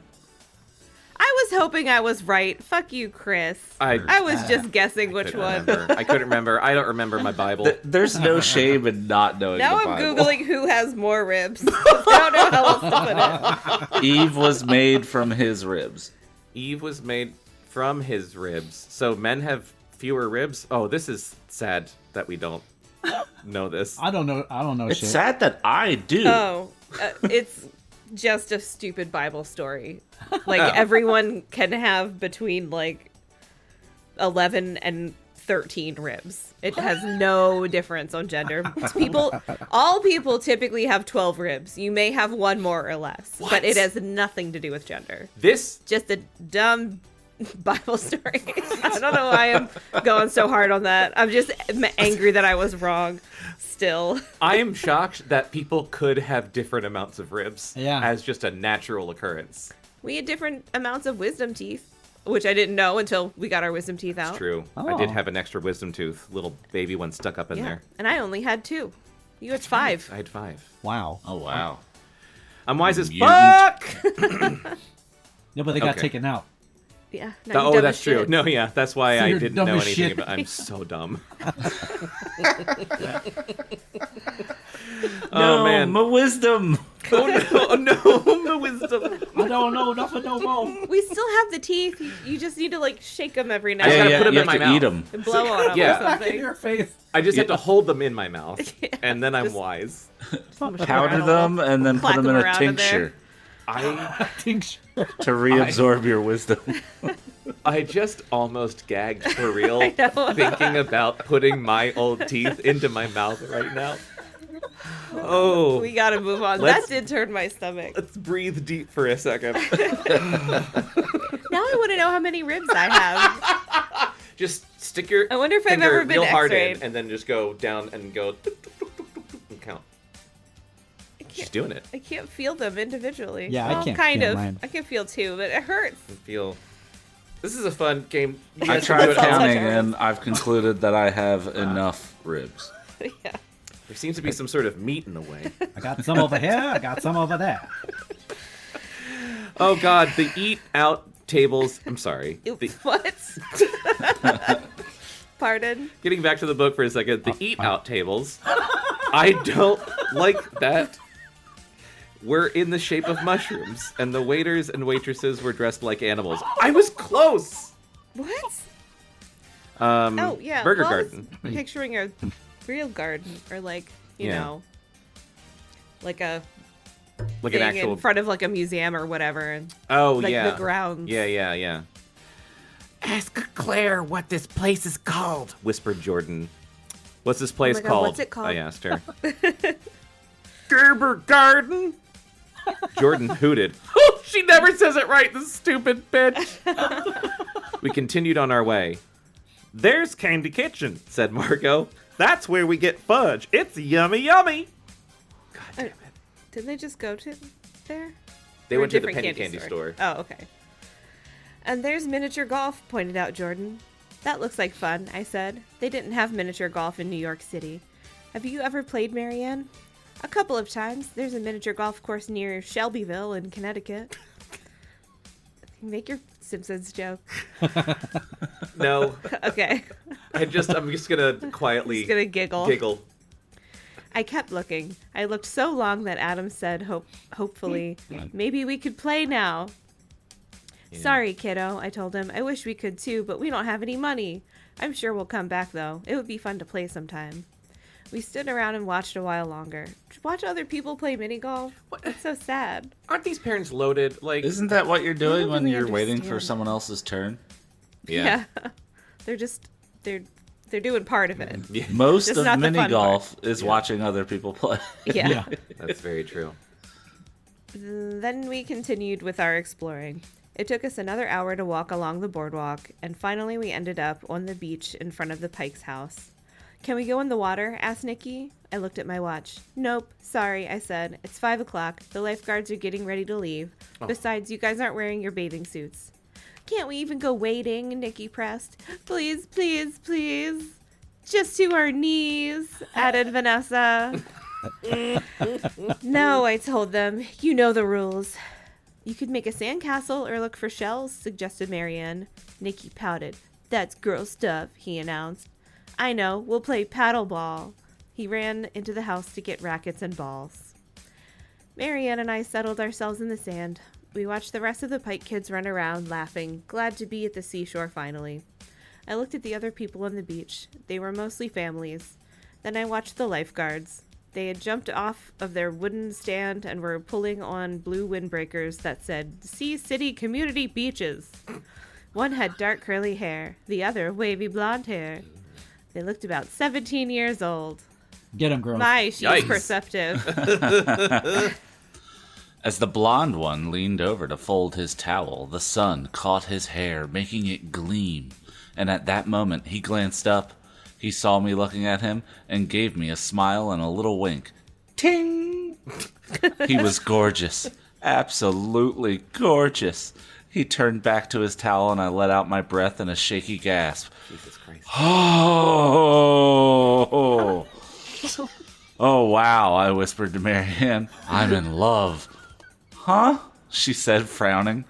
B: I was hoping I was right. Fuck you, Chris. I was just guessing which one.
A: I couldn't remember. I don't remember my Bible.
C: There's no shame in not knowing
B: Now
C: the
B: I'm
C: Bible.
B: Googling who has more ribs. I don't know how else to put it.
C: Eve was made from his ribs.
A: Eve was made from his ribs. So men have fewer ribs? Oh, this is sad that we don't know this.
D: I don't know
C: It's
D: shit.
C: sad that I do.
B: Oh, it's just a stupid Bible story. Like everyone can have between like 11 and 13 ribs. It has no difference on gender. All people typically have 12 ribs. You may have one more or less, but it has nothing to do with gender.
A: This
B: Just a dumb Bible story. I don't know why I'm going so hard on that. I'm just angry that I was wrong. Still.
A: I am shocked that people could have different amounts of ribs
D: Yeah.
A: as just a natural occurrence.
B: We had different amounts of wisdom teeth, which I didn't know until we got our wisdom teeth out.
A: It's true.
D: Oh.
A: I did have an extra wisdom tooth, little baby one stuck up in
B: Yeah.
A: there.
B: And I only had 2. You had 5.
A: I had 5.
D: Wow.
C: Oh, wow.
A: I'm wise as
C: Mutant.
A: fuck!
D: No, but they got
A: Okay.
D: taken out.
B: Yeah. now you're
A: Oh,
B: dumb
A: that's
B: as
A: true.
B: shit.
A: No, yeah, that's why
D: So
A: I
D: you're
A: didn't
D: dumb
A: know
D: as
A: anything
D: shit.
A: about. I'm so dumb.
C: No,
A: Oh man!
C: my wisdom.
A: Oh no, my wisdom.
D: I don't know nothing no more.
B: We still have the teeth. You just need to like shake them every now
A: I
B: and
A: gotta
B: then
A: put 'em
C: you
A: in
C: have
A: my
C: to eat
A: mouth.
C: them.
B: and blow on them
A: Yeah.
B: or
D: Back in
B: something.
D: your face.
A: I just have to hold them in my mouth, and then I'm
B: Just-
A: wise.
C: Powder them and then
B: Clack
C: put them in
B: them
C: a
B: around in there.
C: tincture
A: I
D: Tincture.
C: to reabsorb your wisdom.
A: I just almost gagged for real
B: know.
A: thinking about putting my old teeth into my mouth right now. Oh,
B: We gotta move on.
A: Let's-
B: That did turn my stomach.
A: let's breathe deep for a second.
B: Now I want to know how many ribs I have.
A: Just stick your
B: I wonder if I've
A: finger
B: ever been
A: real hard in,
B: x-rayed.
A: and then just go down and go and count. She's doing it.
B: I can't feel them individually.
D: Yeah, I
B: Well,
D: can't
B: kind
D: feel
B: of.
D: mine.
B: I can feel 2, but it hurts.
A: I feel. This is a fun game. You
C: I
A: guys can
C: tried
A: do it at home.
C: counting and I've concluded that I have enough ribs.
B: Yeah.
A: There seems to be some sort of meat in the way.
D: I got some over here. I got some over there.
A: Oh God, the eat out tables. I'm sorry. The,
B: What? Pardon?
A: getting back to the book for a second, the eat out tables. I don't like that. Were in the shape of mushrooms, and the waiters and waitresses were dressed like animals. I was close.
B: What?
A: Oh
B: Yeah.
A: Burger
B: well, I was
A: Garden.
B: Picturing a real garden, or like, you
A: Yeah.
B: know, like a
A: Like
B: thing
A: an actual.
B: in front of like a museum or whatever, and
A: Oh
B: like
A: yeah.
B: the grounds.
A: Yeah. Ask Claire what this place is called, whispered Jordan. What's this place
B: God,
A: called?
B: what's it called?
A: I asked her. Gerber Garden. Jordan hooted. She never says it right, this stupid bitch. We continued on our way. There's Candy Kitchen, said Margot. That's where we get fudge. It's yummy, yummy. God damn it.
B: Didn't they just go to there?
A: They
B: Or a
A: went to the
B: different
A: Penny Candy store.
B: Oh, okay. And there's miniature golf, pointed out Jordan. That looks like fun, I said. They didn't have miniature golf in New York City. Have you ever played, Marianne? A couple of times. There's a miniature golf course near Shelbyville in Connecticut. Make your Simpsons joke.
A: No.
B: Okay.
A: I'm just gonna quietly
B: Just gonna giggle.
A: giggle.
B: I kept looking. I looked so long that Adam said, hopefully, maybe we could play now.
A: Yeah.
B: Sorry, kiddo, I told him. I wish we could too, but we don't have any money. I'm sure we'll come back, though. It would be fun to play sometime. We stood around and watched a while longer. Watch other people play mini golf? It's so sad.
A: Aren't these parents loaded? Like,
C: Isn't that what you're doing when
B: really
C: you're waiting for
B: understand.
C: someone else's turn?
A: yeah.
B: They're doing part of it.
A: Yeah,
C: Most
B: Just
C: of
B: not the
C: mini
B: fun
C: golf is
A: Yeah.
C: watching other people play.
B: Yeah.
A: that's very true.
B: Then we continued with our exploring. It took us another hour to walk along the boardwalk, and finally we ended up on the beach in front of the Pike's house. Can we go in the water? Asked Nikki. I looked at my watch. Nope, sorry, I said. It's 5 o'clock. The lifeguards are getting ready to leave.
A: Oh.
B: Besides, you guys aren't wearing your bathing suits. Can't we even go wading? Nikki pressed. Please, please, please. Just to our knees, added Vanessa. No, I told them. You know the rules. You could make a sandcastle or look for shells, suggested Marianne. Nikki pouted. That's girl stuff, he announced. I know, we'll play paddleball. He ran into the house to get rackets and balls. Marianne and I settled ourselves in the sand. We watched the rest of the Pike kids run around, laughing, glad to be at the seashore finally. I looked at the other people on the beach. They were mostly families. Then I watched the lifeguards. They had jumped off of their wooden stand and were pulling on blue windbreakers that said, Sea City Community Beaches. One had dark curly hair, the other wavy blonde hair. They looked about 17 years old.
D: Get him, girls.
B: My, she's
A: Yikes.
B: perceptive.
C: As the blonde one leaned over to fold his towel, the sun caught his hair, making it gleam. And at that moment, he glanced up. He saw me looking at him and gave me a smile and a little wink. Ting! He was gorgeous. Absolutely gorgeous. He turned back to his towel and I let out my breath in a shaky gasp.
A: Jesus Christ.
C: Oh! Oh, wow, I whispered to Marianne. I'm in love. Huh? She said, frowning.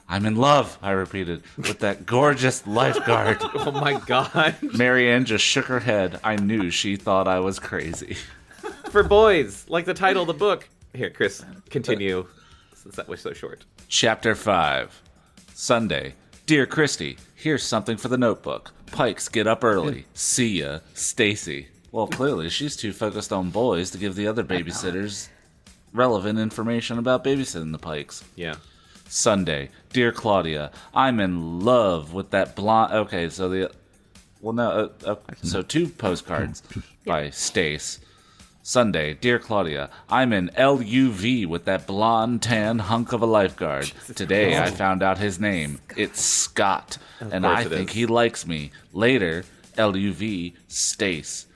C: I'm in love, I repeated, with that gorgeous lifeguard.
A: Oh my god.
C: Marianne just shook her head. I knew she thought I was crazy.
A: For boys, like the title of the book. Here, Chris, continue, since that was so short.
C: Chapter 5. Sunday. Dear Christy, here's something for the notebook. Pikes get up early. See ya, Stacy. Well, clearly she's too focused on boys to give the other babysitters relevant information about babysitting the Pikes.
A: Yeah.
C: Sunday. Dear Claudia, I'm in love with that blonde... Okay, so the... Well, no, so 2 postcards by Stace. Sunday. Dear Claudia, I'm in LUV with that blonde, tan hunk of a lifeguard. Today I found out his name. It's Scott, and
A: course
C: I
A: it
C: think
A: is.
C: he likes me. Later, LUV, Stace.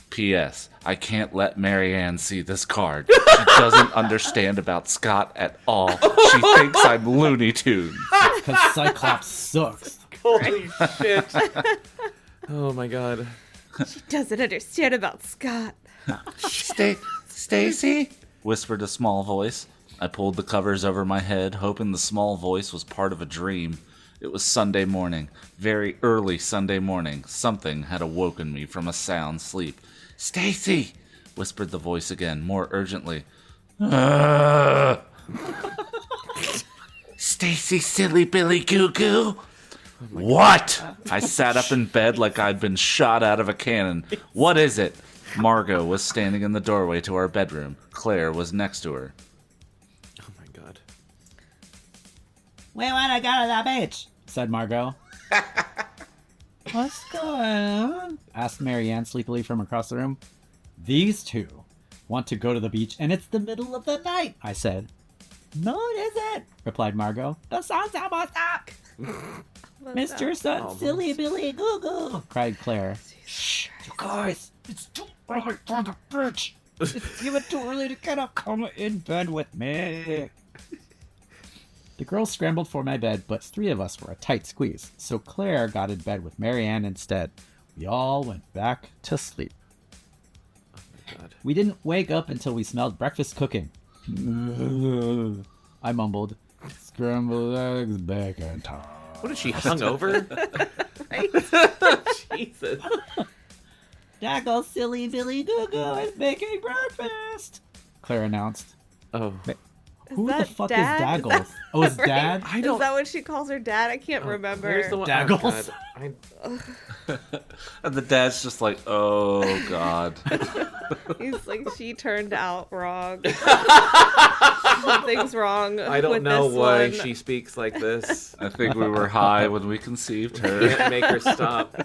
C: P.S. I can't let Marianne see this card. She doesn't understand about Scott at all. She thinks I'm Looney Tunes.
D: Because Cyclops sucks.
A: Holy shit. Oh my god.
B: Doesn't understand about Scott.
C: Stacy? Whispered a small voice. I pulled the covers over my head, hoping the small voice was part of a dream. It was Sunday morning, very early Sunday morning. Something had awoken me from a sound sleep. Stacy! Whispered the voice again, more urgently. Stacy, silly Billy Goo Goo! What? I sat up in bed like I'd been shot out of a cannon. What is it? Margot was standing in the doorway to our bedroom. Claire was next to her.
A: Oh my god.
D: We wanna go to the beach, said Margot. What's going on? Asked Marianne sleepily from across the room. These two want to go to the beach, and it's the middle of the night, I said. No, it isn't, replied Margot. The sun's almost up. Mr. Sun, silly Billy Goo Goo, cried Claire. Shh, you guys, it's too early for the beach. It's even too early to get up. Come in bed with me. The girls scrambled for my bed, but 3 of us were a tight squeeze, so Claire got in bed with Marianne instead. We all went back to sleep.
A: Oh my God.
D: We didn't wake up until we smelled breakfast cooking. I mumbled, scrambled eggs, bacon, toast.
A: What is she, hungover? Jesus.
D: There goes silly Billy Goo Goo is making breakfast, Claire announced.
A: Oh.
D: Who the
B: that
D: fuck
B: Dad?
D: is Daggles? Oh, it's
B: Right?
D: Dad?
A: I
B: Is
A: don't...
B: that what she calls her dad? I can't remember.
A: Where's the one?
D: Daggles.
A: Oh, God.
C: And the dad's just like, oh, God.
B: He's like, she turned out wrong. Something's wrong.
A: I don't
B: with
A: know
B: this
A: why
B: one.
A: she speaks like this.
C: I think we were high when we conceived her.
A: Can't make her stop.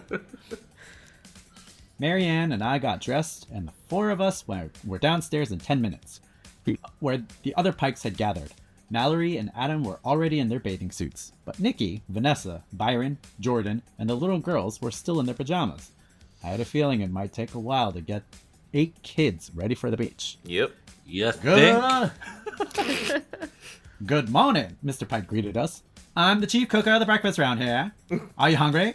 D: Marianne and I got dressed, and the 4 of us were downstairs in 10 minutes, where the other Pikes had gathered. Mallory and Adam were already in their bathing suits, but Nikki, Vanessa, Byron, Jordan, and the little girls were still in their pajamas. I had a feeling it might take a while to get 8 kids ready for the beach.
A: Yep.
C: You think?
D: Good morning, Mr. Pike greeted us. I'm the chief cooker of the breakfast round here. Are you hungry?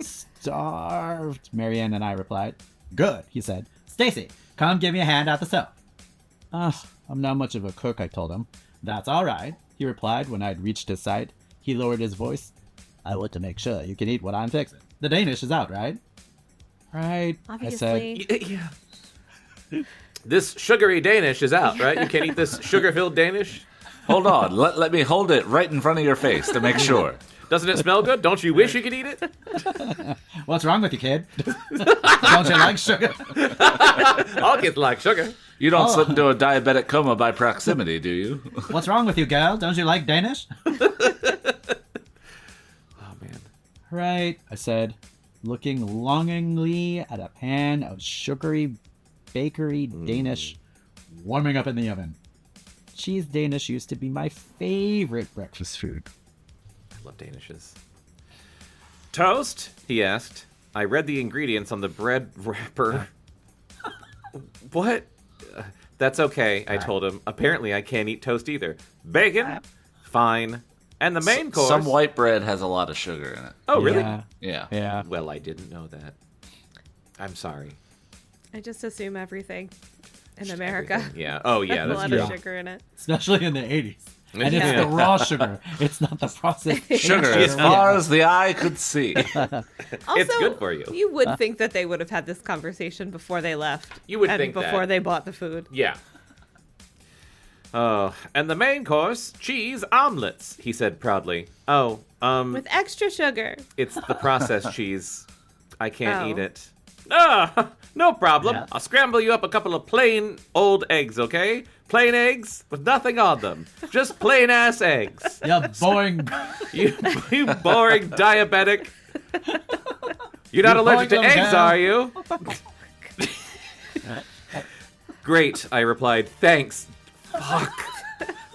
D: Starved, Marianne and I replied. Good, he said. Stacy, come give me a hand at the stove. I'm not much of a cook, I told him. That's all right, he replied when I'd reached his side. He lowered his voice. I want to make sure you can eat what I'm fixing. The Danish is out, right? Right,
B: Obviously.
D: I said.
A: Yeah. This sugary Danish is out, right? You can't eat this sugar-filled Danish?
C: Hold on. Let me hold it right in front of your face to make sure.
A: Doesn't it smell good? Don't you wish you could eat it?
D: What's wrong with you, kid? Don't you like sugar?
A: All kids like sugar.
C: You don't slip into a diabetic coma by proximity, do you?
D: What's wrong with you, girl? Don't you like Danish?
A: Oh, man.
D: Right, I said, looking longingly at a pan of sugary bakery Danish warming up in the oven. Cheese Danish used to be my favorite breakfast food.
A: I love Danishes. Toast? He asked. I read the ingredients on the bread wrapper. What? That's okay, I told him. Apparently I can't eat toast either. Bacon? Fine. And the main course...
C: Some white bread has a lot of sugar in it.
A: Oh, really?
C: Yeah.
D: Yeah.
A: Well, I didn't know that. I'm sorry.
B: I just assume everything in America.
A: Everything. Yeah. Oh, yeah,
B: has a
A: that's
B: lot
A: true.
B: of sugar in it.
D: Especially in the 80s. And it's
A: Yeah.
D: the raw sugar. It's not the processed
C: Sugar
D: sugar.
C: as far as the eye could see.
B: Also,
A: It's good for you.
B: You would think that they would have had this conversation before they left.
A: You would
B: and
A: think that.
B: before they bought the food.
A: Yeah. Oh, and the main course, cheese omelets, he said proudly. Oh,
B: With extra sugar.
A: it's the processed cheese. I can't
B: Oh.
A: eat it. Ah, no problem.
D: Yeah.
A: I'll scramble you up a couple of plain old eggs, okay? Plain eggs with nothing on them. Just plain ass eggs.
D: Yeah, boring.
A: You boring diabetic. You're not
D: You
A: allergic to
D: boring little
A: eggs,
D: cow.
A: are you? Great, I replied. Thanks. Fuck.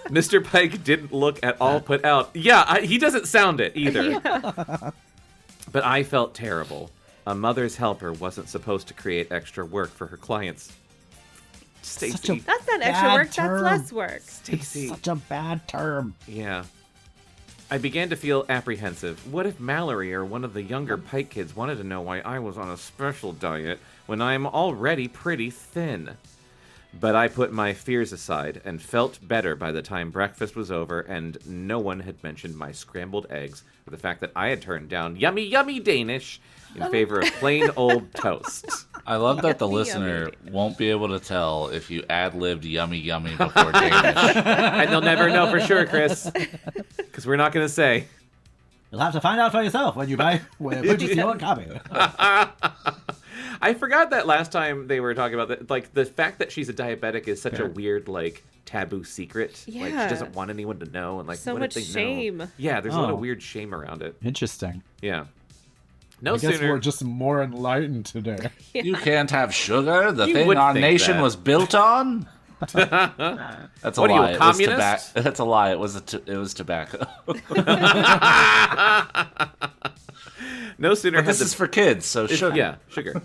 A: Mr. Pike didn't look at all put out. Yeah, he doesn't sound it either. But I felt terrible. A mother's helper wasn't supposed to create extra work for her clients.
D: Such
A: Stacy.
D: a
B: That's not extra
D: bad
B: work.
D: term.
B: That's less work.
A: Stacy.
D: Such a bad term.
A: Yeah. I began to feel apprehensive. What if Mallory or one of the younger Pike kids wanted to know why I was on a special diet when I'm already pretty thin? But I put my fears aside and felt better by the time breakfast was over and no one had mentioned my scrambled eggs or the fact that I had turned down yummy, yummy Danish in favor of plain old toast.
C: I love that the
B: Yummy,
C: listener
B: yummy.
C: won't be able to tell if you ad-libbed yummy yummy before Danish.
A: And they'll never know for sure, Chris. Because we're not going to say.
D: You'll have to find out for yourself when you purchase your own copy.
A: I forgot that last time they were talking about that. Like, the fact that she's a diabetic is such a weird, like, taboo secret. Like, she
B: Yeah.
A: doesn't want anyone to know. And, like,
B: So
A: what
B: much
A: if they know?
B: shame.
A: Yeah, there's a lot of
D: Oh.
A: weird shame around it.
D: Interesting.
A: Yeah. No
D: I guess
A: sooner.
D: we're just more enlightened today.
C: You can't have sugar, the
A: You
C: thing
A: would
C: our
A: think
C: nation
A: that.
C: was built on? That's a
A: What are
C: lie.
A: you, a
C: It was
A: communist?
C: That's a lie. It was tobacco.
A: No sooner
C: But
A: had
C: this is for kids, so sugar.
A: Yeah, sugar.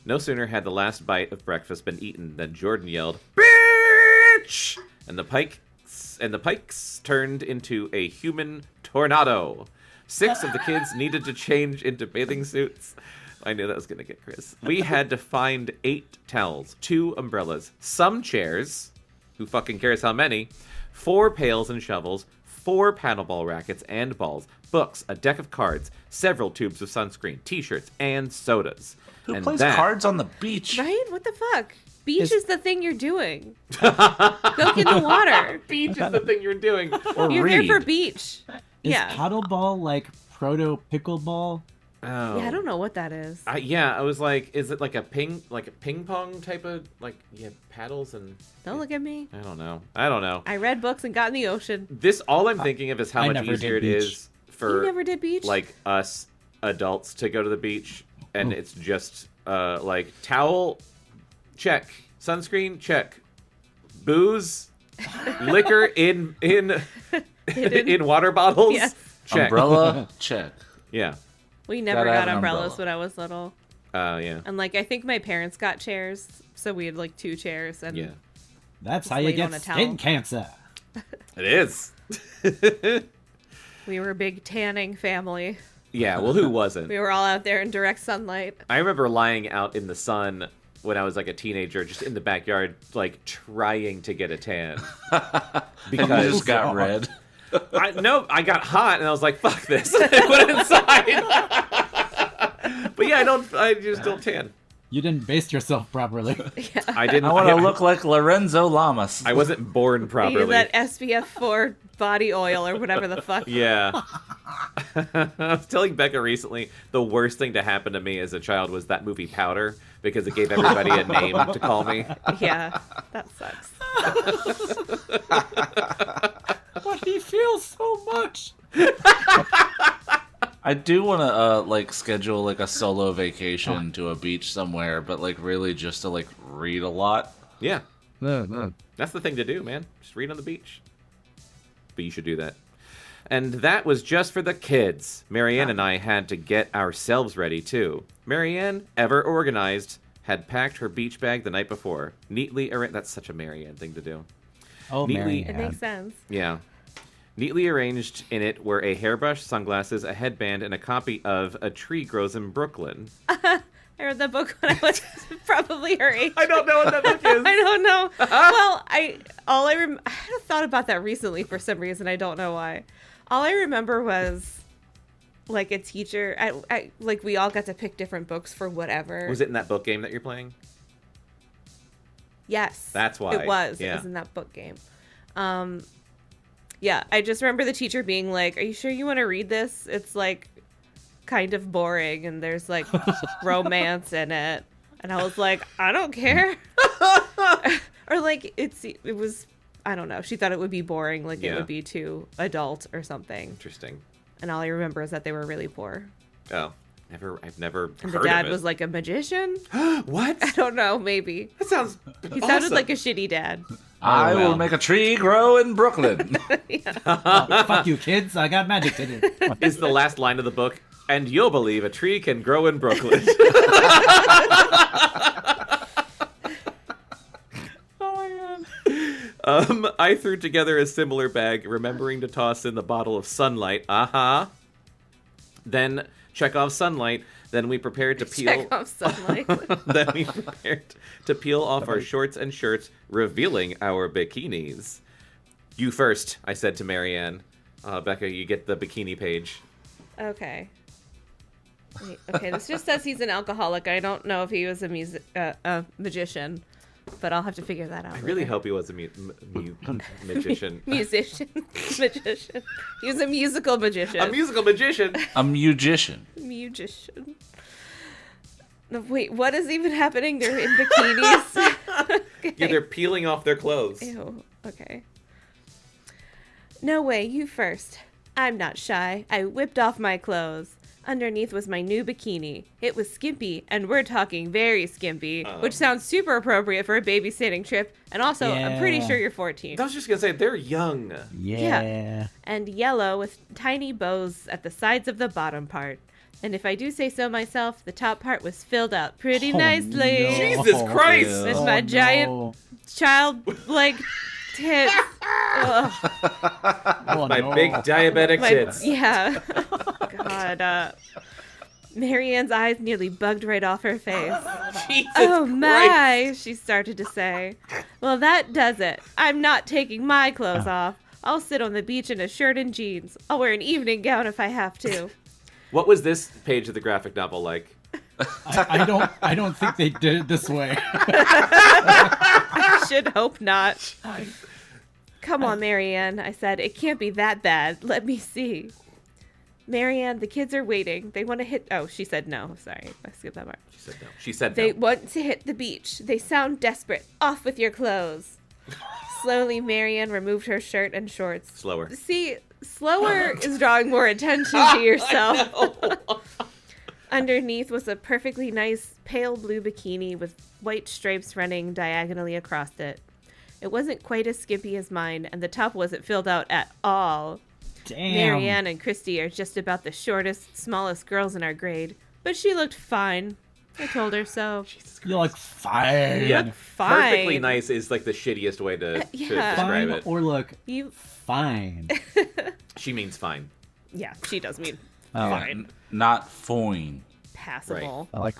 A: No sooner had the last bite of breakfast been eaten than Jordan yelled, "Bitch!" And the pikes turned into a human tornado. 6 of the kids needed to change into bathing suits. I knew that was going to get Chris. We had to find 8 towels, 2 umbrellas, some chairs, who fucking cares how many, 4 pails and shovels, 4 paddleball rackets and balls, books, a deck of cards, several tubes of sunscreen, t-shirts, and sodas.
C: Who
A: And
C: plays
A: that-
C: cards on the beach?
B: Right? What the fuck? Beach is the thing you're doing. Go get in the water.
A: Beach is the thing you're doing.
C: Or
B: You're
C: read?
B: there for beach.
D: Is
B: Yeah.
D: paddleball like proto pickleball?
A: Oh.
B: Yeah, I don't know what that is.
A: I was like, is it like a ping pong type of, like, you have paddles and...
B: Don't look at me.
A: I don't know.
B: I read books and got in the ocean.
A: All I'm thinking of is how
D: I
A: much
D: never
A: easier it
D: did beach.
A: is for,
B: You never did beach?
A: like, us adults to go to the beach, and it's just, like, towel, check. Sunscreen, check. Booze, liquor in in water bottles,
B: Yes.
A: check.
C: Umbrella? Check.
A: Yeah.
B: We never
C: Gotta have
B: got
C: an
B: umbrellas
C: umbrella.
B: when I was little.
A: Yeah.
B: And, like, I think my parents got chairs, so we had, like, 2 chairs. And
A: Yeah.
D: That's how
B: Just
D: you
B: laid
D: get
B: on a
D: skin
B: towel.
D: cancer.
A: It is.
B: we were a big tanning family.
A: Yeah, well, who wasn't?
B: We were all out there in direct sunlight.
A: I remember lying out in the sun when I was like a teenager, just in the backyard, like trying to get a tan.
C: You
A: Because
C: just got red.
A: I got hot and I was like, fuck this. I went inside. But yeah, I just don't tan.
D: You didn't baste yourself properly.
A: I didn't.
C: I want to look like Lorenzo Lamas.
A: I wasn't born
B: Use
A: properly.
B: that SPF 4 body oil or whatever the fuck.
A: Yeah. I was telling Bekah recently, the worst thing to happen to me as a child was that movie Powder, because it gave everybody a name to call me.
B: Yeah, that sucks.
D: But he feels so much.
C: I do want to like schedule like a solo vacation to a beach somewhere, but like really just to like read a lot.
A: Yeah.
D: No.
A: That's the thing to do, man. Just read on the beach. But you should do that. And that was just for the kids. Marianne and I had to get ourselves ready, too. Marianne, ever organized, had packed her beach bag the night before. Neatly arranged. That's such a Marianne thing to do.
D: Oh,
A: Neatly-
B: It makes sense.
A: Yeah. Neatly arranged in it were a hairbrush, sunglasses, a headband, and a copy of A Tree Grows in Brooklyn.
B: I read that book when I was probably her age.
A: I don't know what that book is.
B: I don't know. Well, I had thought about that recently for some reason. I don't know why. All I remember was like a teacher. I like we all got to pick different books for whatever.
A: Was it in that book game that you're playing?
B: Yes,
A: That's why.
B: it was.
A: Yeah.
B: It was in that book game. Yeah, I just remember the teacher being like, "Are you sure you want to read this? It's like kind of boring, and there's like romance in it." And I was like, "I don't care." Or like it was. I don't know. She thought it would be boring, like it
A: Yeah.
B: would be too adult or something.
A: Interesting.
B: And all I remember is that they were really poor.
A: Oh. I've never
B: And
A: heard
B: the dad
A: of it.
B: was like a magician.
A: What?
B: I don't know, maybe.
A: That sounds
B: He sounded like a shitty dad.
C: I
A: well.
C: will make a tree grow in Brooklyn.
D: Fuck you, kids. I got magic to do.
A: is the last line of the book, and you'll believe a tree can grow in Brooklyn. I threw together a similar bag, remembering to toss in the bottle of sunlight. Then Chekhov's sunlight. Then we prepared to peel.
B: Check off sunlight.
A: Then we prepared to peel off our shorts and shirts, revealing our bikinis. You first, I said to Marianne. Bekah, you get the bikini page.
B: Okay. Wait, okay, this just says he's an alcoholic. I don't know if he was a magician, but I'll have to figure that out.
A: I really
B: later.
A: hope he was a magician.
B: Musician. Magician. He was a musical magician.
A: A musical magician.
C: A musician.
B: Magician. No, wait, what is even happening? They're in bikinis. Okay.
A: Yeah, they're peeling off their clothes.
B: Ew. Okay. No way, you first. I'm not shy. I whipped off my clothes. Underneath was my new bikini. It was skimpy, and we're talking very skimpy, which sounds super appropriate for a babysitting trip. And also, I'm pretty sure you're 14.
A: I was just going to say, they're young.
D: Yeah.
B: And yellow with tiny bows at the sides of the bottom part. And if I do say so myself, the top part was filled out pretty nicely.
D: No.
A: Jesus Christ!
B: With my giant child-like tits.
A: My big diabetic tits.
B: Yeah. God. Marianne's eyes nearly bugged right off her face.
A: Jesus
B: Oh
A: Christ.
B: my, she started to say. Well, that does it. I'm not taking my clothes off. I'll sit on the beach in a shirt and jeans. I'll wear an evening gown if I have to.
A: What was this page of the graphic novel like?
D: I don't think they did it this way.
B: I should hope not. Come on, Marianne, I said. It can't be that bad. Let me see. Marianne, the kids are waiting. They want to hit... Oh, she said no. Sorry, I skipped that part.
A: She said no. She said
B: They
A: no.
B: want to hit the beach. They sound desperate. Off with your clothes. Slowly, Marianne removed her shirt and shorts.
A: Slower.
B: See, slower is drawing more attention to yourself. Underneath was a perfectly nice pale blue bikini with white stripes running diagonally across it. It wasn't quite as skimpy as mine, and the top wasn't filled out at all.
D: Damn.
B: Marianne and Christy are just about the shortest, smallest girls in our grade, but she looked fine. I told her so.
D: You look fine.
A: Yeah,
B: look fine.
A: perfectly nice is like the shittiest way to
B: Yeah.
A: describe
D: Fine
A: it.
D: or look
B: You,
D: fine.
A: She means fine.
B: yeah, she does mean
D: Oh,
B: fine,
C: Not foin.
B: passable.
D: I like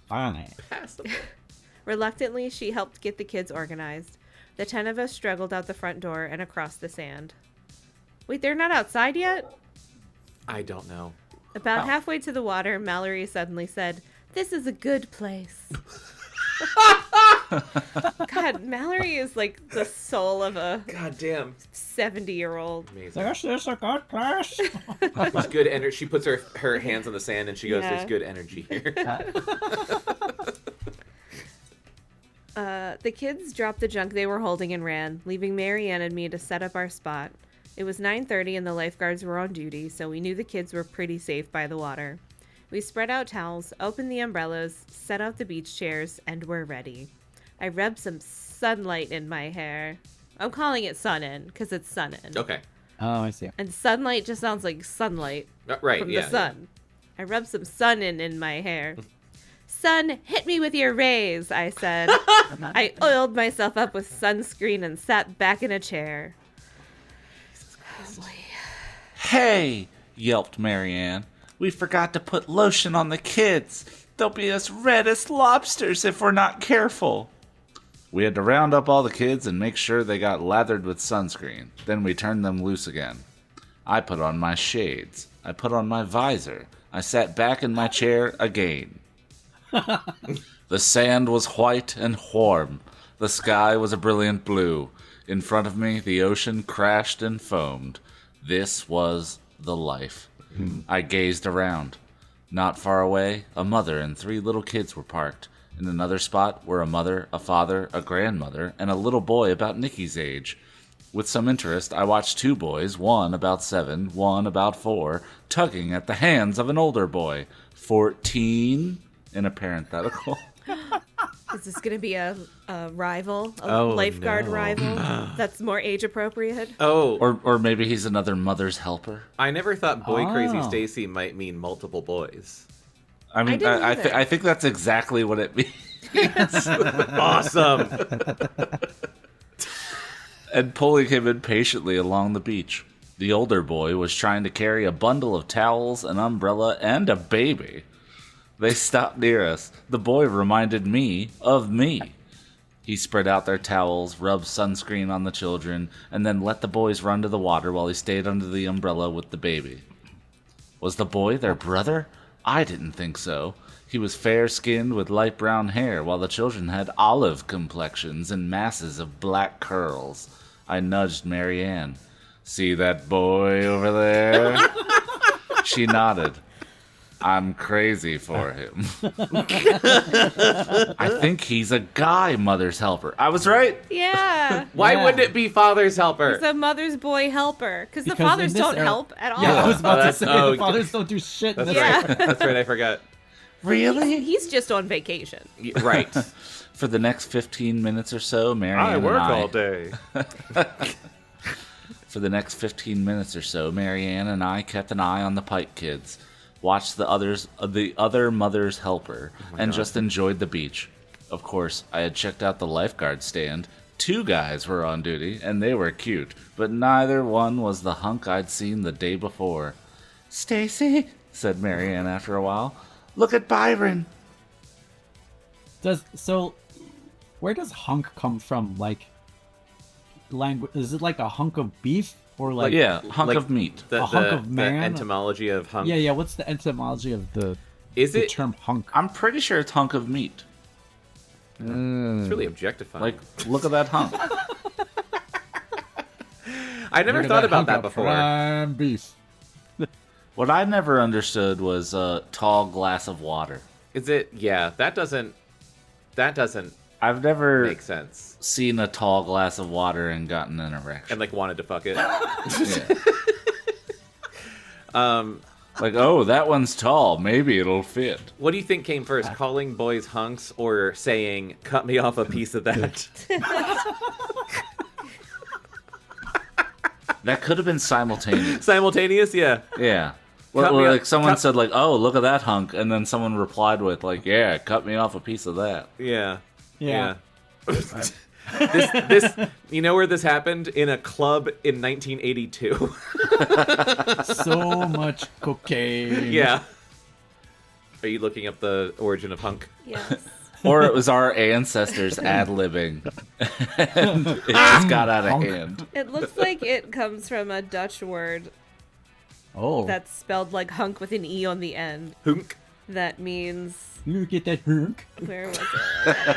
D: fine.
A: Passable.
B: Reluctantly, she helped get the kids organized. The 10 of us struggled out the front door and across the sand. Wait, they're not outside yet?
A: I don't know.
B: About halfway to the water, Mallory suddenly said, "This is a good place." God, Mallory is like the soul of a
A: God damn.
B: 70-year-old.
A: Amazing.
D: This is a good place.
A: There's good energy. She puts her hands on the sand and she goes,
B: Yeah.
A: "There's good energy here."
B: The kids dropped the junk they were holding and ran, leaving Marianne and me to set up our spot. It was 9:30 and the lifeguards were on duty, so we knew the kids were pretty safe by the water. We spread out towels, opened the umbrellas, set out the beach chairs, and were ready. I rubbed some sunlight in my hair. I'm calling it sun in, because it's sun in.
A: Okay.
D: Oh, I see.
B: And sunlight just sounds like sunlight
A: Right.
B: from
A: Yeah.
B: the sun. I rubbed some sun in my hair. Sun, hit me with your rays, I said. I oiled myself up with sunscreen and sat back in a chair.
C: Hey, yelped Marianne. We forgot to put lotion on the kids. They'll be as red as lobsters if we're not careful. We had to round up all the kids and make sure they got lathered with sunscreen. Then we turned them loose again. I put on my shades. I put on my visor. I sat back in my chair again. The sand was white and warm. The sky was a brilliant blue. In front of me, the ocean crashed and foamed. This was the life. I gazed around. Not far away, a mother and 3 little kids were parked. In another spot were a mother, a father, a grandmother, and a little boy about Nikki's age. With some interest, I watched 2 boys, one about 7, one about 4, tugging at the hands of an older boy, 14, in a parenthetical.
B: Is this going to be a rival? A
A: Oh,
B: lifeguard
A: no.
B: rival? That's more age appropriate?
A: Oh,
C: Or maybe he's another mother's helper.
A: I never thought Boy Crazy
D: Oh.
A: Stacy might mean multiple boys.
C: I mean,
B: didn't either.
C: I think that's exactly what it means.
A: Awesome.
C: And pulling him impatiently along the beach. The older boy was trying to carry a bundle of towels, an umbrella, and a baby. They stopped near us. The boy reminded me of me. He spread out their towels, rubbed sunscreen on the children, and then let the boys run to the water while he stayed under the umbrella with the baby. Was the boy their brother? I didn't think so. He was fair-skinned with light brown hair, while the children had olive complexions and masses of black curls. I nudged Marianne. See that boy over there? She nodded. I'm crazy for him. I think he's a guy mother's helper. I was right.
B: Yeah.
A: Why
D: Yeah.
A: wouldn't it be father's helper?
B: He's a mother's boy helper. Because the
D: Because in
B: fathers
D: this
B: don't
D: era-
B: help at all.
D: Yeah, I was about to
A: that's-
D: say
A: oh,
D: the fathers don't do shit. in
A: That's
D: this
B: Yeah.
A: right. That's right. I forgot.
C: Really?
B: He's just on vacation.
A: Right.
C: For the next 15 minutes or so, Marianne and I...
A: day.
C: For the next 15 minutes or so, Marianne and I kept an eye on the Pike kids, watched the other mother's helper, and just enjoyed the beach. Of course, I had checked out the lifeguard stand. 2 guys were on duty, and they were cute, but neither one was the hunk I'd seen the day before. "Stacy," said Marianne after a while, "look at Byron."
D: Where does hunk come from? Like, language? Is it like a hunk of beef or like?
C: Yeah, hunk
A: like
C: of meat.
A: The,
D: A hunk
A: the-
D: of
A: the
D: man?
A: etymology of hunk.
D: Yeah. What's the etymology of the
A: Is it?
D: term hunk?
C: I'm pretty sure it's hunk of meat.
A: It's really objectifying.
C: Like, look at that hunk.
A: I never
D: Look at
A: thought about
D: hunk
A: that
D: of
A: before.
D: prime beef.
C: What I never understood was a tall glass of water.
A: Is it? Yeah, that doesn't
C: I've never
A: make sense.
C: seen a tall glass of water and gotten an erection.
A: And like wanted to fuck it.
C: Yeah. Like, oh, that one's tall. Maybe it'll fit.
A: What do you think came first, calling boys hunks or saying "cut me off a piece of that"?
C: That could have been simultaneous.
A: Simultaneous, yeah.
C: Yeah.
A: Cut
C: Well,
A: me
C: like
A: off-
C: someone
A: cut-
C: said, like, "Oh, look at that hunk," and then someone replied with, like, "Yeah, cut me off a piece of that."
A: Yeah.
D: Yeah.
A: this you know where this happened? In a club in 1982.
D: So much cocaine.
A: Yeah. Are you looking up the origin of hunk?
B: Yes.
C: Or it was our ancestors ad-libbing. And it just got out of
D: Hunk.
C: hand.
B: It looks like it comes from a Dutch word
D: Oh.
B: that's spelled like hunk with an E on the end.
A: Hunk.
B: That means,
D: Look at that hunk.
B: where was it?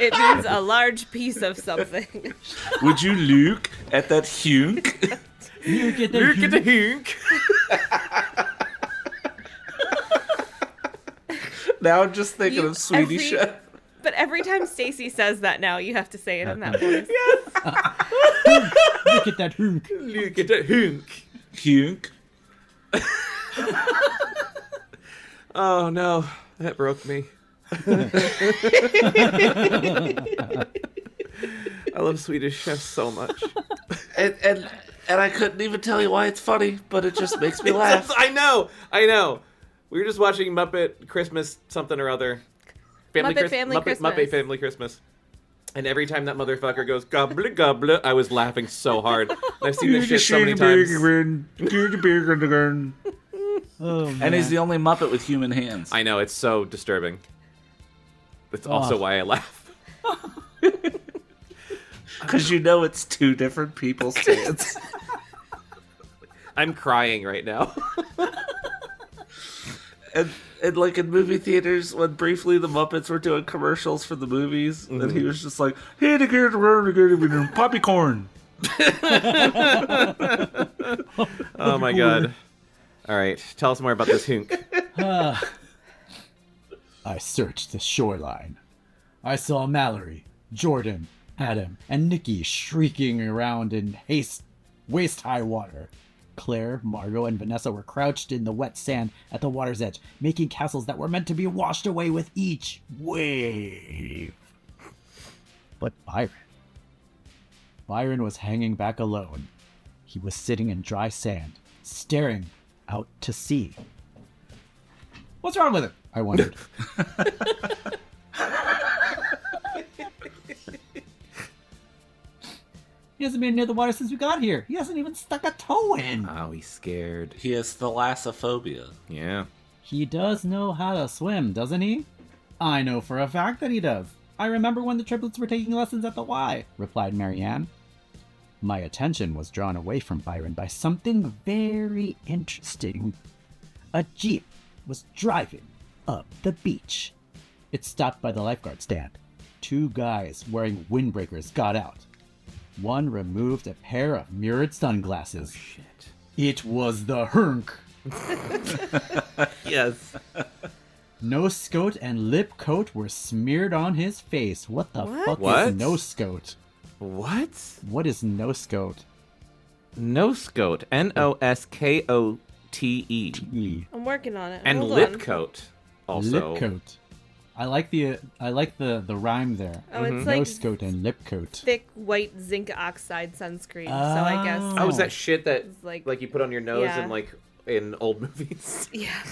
B: It means a large piece of something.
C: Would you look at that hunk?
D: Look at that
A: Look at the
D: hunk.
A: hunk.
C: Now I'm just thinking
B: You-
C: of Swedish
B: every-
C: Chef.
B: But every time Stacy says that now, you have to say it in that voice.
D: Look at that hunk.
A: Look at the hunk.
C: Hunk.
A: Oh no, that broke me. I love Swedish Chef so much.
C: And I couldn't even tell you why it's funny, but it just makes me laugh.
A: I know. We were just watching Muppet Christmas something or other.
B: Muppet Family Christmas.
A: Muppet Family Christmas. And every time that motherfucker goes gobble gobble, I was laughing so hard. And I've seen this shit so many times.
D: Oh, man.
C: And he's the only Muppet with human hands.
A: I know, it's so disturbing. It's also
D: Oh.
A: why I laugh.
C: Because you know it's 2 different people's hands.
A: I'm crying right now.
C: And like in movie theaters, when briefly the Muppets were doing commercials for the movies, and he was just like, "Hey, popcorn."
A: Oh my god. All right, tell us more about this hunk.
D: I searched the shoreline. I saw Mallory, Jordan, Adam, and Nikki shrieking around in waist-high water. Claire, Margot, and Vanessa were crouched in the wet sand at the water's edge, making castles that were meant to be washed away with each wave. But Byron was hanging back alone. He was sitting in dry sand, staring out to sea. What's wrong with him? I wondered. He hasn't been near the water since we got here. He hasn't even stuck a toe in.
A: Oh, he's scared.
C: He has thalassophobia.
A: Yeah.
D: He does know how to swim, doesn't he? I know for a fact that he does. I remember when the triplets were taking lessons at the Y, replied Marianne. My attention was drawn away from Byron by something very interesting. A jeep was driving up the beach. It stopped by the lifeguard stand. 2 guys wearing windbreakers got out. One removed a pair of mirrored sunglasses.
A: Shit.
D: It was the hunk.
A: Yes.
D: Nose coat and lip coat were smeared on his face. What the fuck
A: What?
D: is nose coat?
A: What?
D: What is nose coat?
A: Noskote. Noskote.
B: I'm working on it.
A: And
B: Hold
A: lip
B: on.
A: coat. Also.
D: Lip coat. I like the rhyme there.
B: Oh, it's like
D: Nose coat and lip coat.
B: thick white zinc oxide sunscreen. So I guess.
A: Oh, is that shit that
B: It's like-
A: you put on your nose
B: Yeah.
A: in in old movies?
B: Yeah.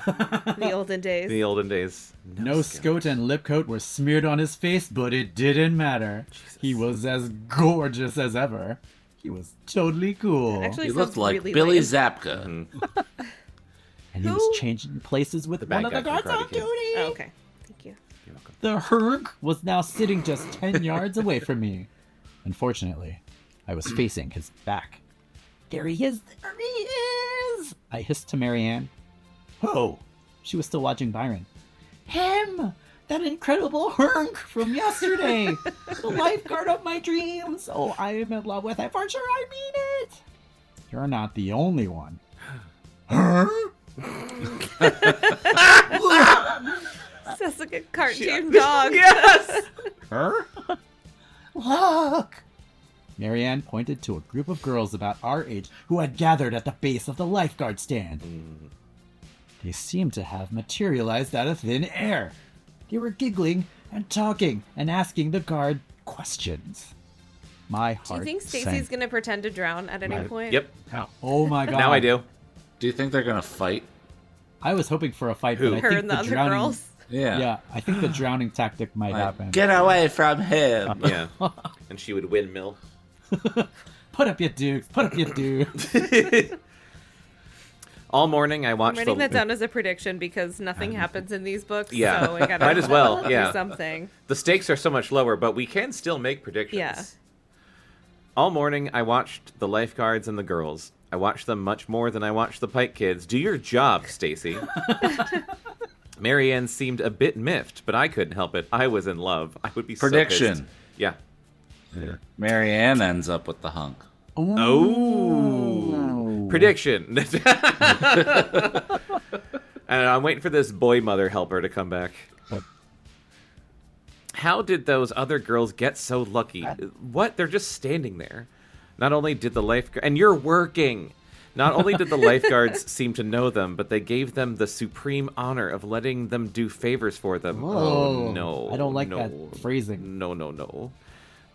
B: The olden days.
A: The olden days.
D: Nose coat and lip coat were smeared on his face, but it didn't matter. He was as gorgeous as ever. He was totally cool.
B: Actually,
C: He
B: sounds
C: looked like
B: really
C: Billy
B: lame.
C: Zapka.
D: And he was changing places with
A: bad
D: one of the
A: guy
D: guards
A: from
D: on
A: Karate Kid.
D: duty.
B: Oh, okay. Thank you.
D: The Herg was now sitting just 10 yards away from me. Unfortunately, I was facing his back. There he is! There he is! I hissed to Marianne. Who? She was still watching Byron. Him! That incredible Herg from yesterday! The lifeguard of my dreams! Oh, I am in love with him for sure, I mean it! You're not the only one.
B: Sounds like a cartoon dog.
A: Yes!
D: Her? Look! Marianne pointed to a group of girls about our age who had gathered at the base of the lifeguard stand. They seemed to have materialized out of thin air. They were giggling and talking and asking the guard questions. My
B: Do
D: heart
B: you think Stacy's
D: sank.
B: gonna pretend to drown at any point?
A: Yep.
D: Oh my god.
A: Now I do.
C: Do you think they're gonna fight?
D: I was hoping for a fight,
A: Who?
D: but I
B: Her
D: think
B: and the other
D: drowning...
B: girls.
D: Yeah, I think the drowning tactic might
C: Like,
D: happen.
C: get away from him.
A: Yeah. And she would windmill.
D: Put up your dukes. Put up your dukes.
A: All morning I
B: I'm
A: watched
B: writing that down as a prediction because nothing happens in these books.
A: Yeah.
B: So I gotta
A: Might as well,
B: do
A: yeah.
B: something.
A: The stakes are so much lower, but we can still make predictions.
B: Yeah.
A: All morning, I watched the lifeguards and the girls. I watched them much more than I watched the Pike kids. Do your job, Stacy. Marianne seemed a bit miffed, but I couldn't help it. I was in love. I would be
C: Prediction.
A: So pissed. Yeah.
C: Marianne ends up with the hunk.
A: Oh. Prediction. And I'm waiting for this boy mother helper to come back. How did those other girls get so lucky? What? They're just standing there. Not only did the lifeguard... And you're working! Not only did the lifeguards seem to know them, but they gave them the supreme honor of letting them do favors for them.
D: Whoa.
A: Oh, no.
D: I don't like
A: no.
D: that phrasing.
A: No.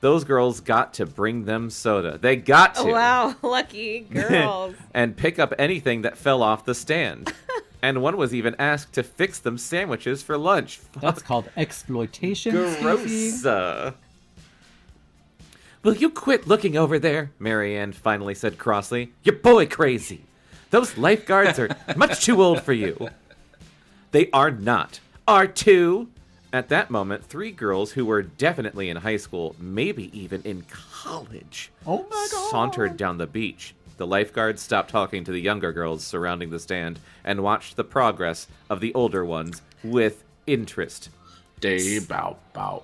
A: Those girls got to bring them soda. They got to.
B: Oh, wow, lucky girls.
A: And pick up anything that fell off the stand. And one was even asked to fix them sandwiches for lunch.
D: That's called exploitation. Stacy.
A: Gross. Will you quit looking over there? Marianne finally said crossly. Your boy crazy. Those lifeguards are much too old for you. They are not. Are too. At that moment, three girls who were definitely in high school, maybe even in college,
D: Oh my god.
A: sauntered down the beach. The lifeguards stopped talking to the younger girls surrounding the stand and watched the progress of the older ones with interest.
C: Day bow bow.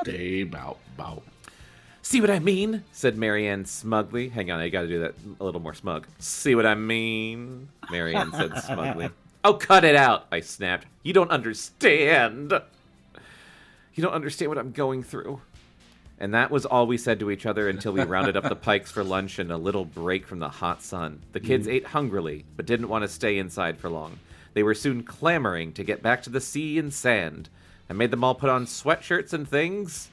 C: Day bow bow.
A: See what I mean? Said Marianne smugly. Hang on, I gotta do that a little more smug. See what I mean? Marianne said smugly. Oh, cut it out, I snapped. You don't understand. You don't understand what I'm going through. And that was all we said to each other until we rounded up the Pikes for lunch and a little break from the hot sun. The kids ate hungrily, but didn't want to stay inside for long. They were soon clamoring to get back to the sea and sand. I made them all put on sweatshirts and things.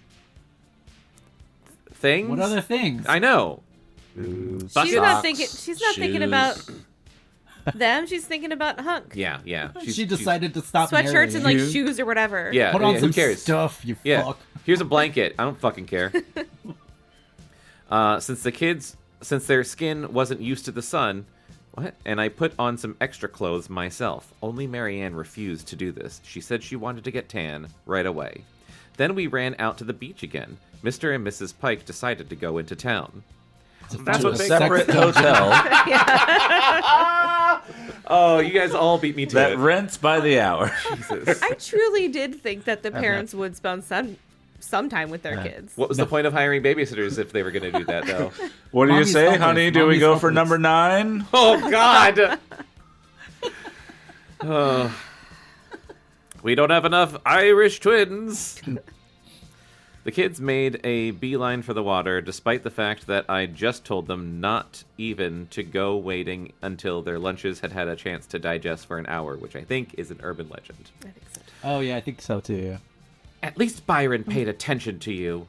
A: Things?
D: What other things?
A: I know.
B: She's
A: Buckets.
B: not thinking. She's not thinking
C: shoes.
B: about them. She's thinking about Hunk.
A: Yeah.
D: She decided to stop
B: Sweatshirts and
D: marrying.
B: like shoes or whatever.
A: Yeah.
D: Put on
A: who
D: some
A: cares?
D: stuff, you
A: Yeah.
D: fuck.
A: Here's a blanket. I don't fucking care. Since their skin wasn't used to the sun, and I put on some extra clothes myself. Only Marianne refused to do this. She said she wanted to get tan right away. Then we ran out to the beach again. Mr. and Mrs. Pike decided to go into town. That's
C: To
A: what
C: a
A: they
C: separate hotel
A: Oh, you guys all beat me to
C: that
A: it.
C: rents by the hour.
A: Jesus.
B: I truly did think that the parents would spend sometime with their kids.
A: What was the point of hiring babysitters if they were going to do that, though?
C: What do you
D: Mommy's
C: say,
D: helpless.
C: honey? Do we
D: Mommy's
C: go for
D: helpless.
C: number 9?
A: Oh, God! Oh. We don't have enough Irish twins. The kids made a beeline for the water, despite the fact that I just told them not even to go waiting until their lunches had had a chance to digest for an hour, which I think is an urban legend.
B: I think so.
D: Oh yeah, I think so too. Yeah.
A: At least Byron paid attention to you,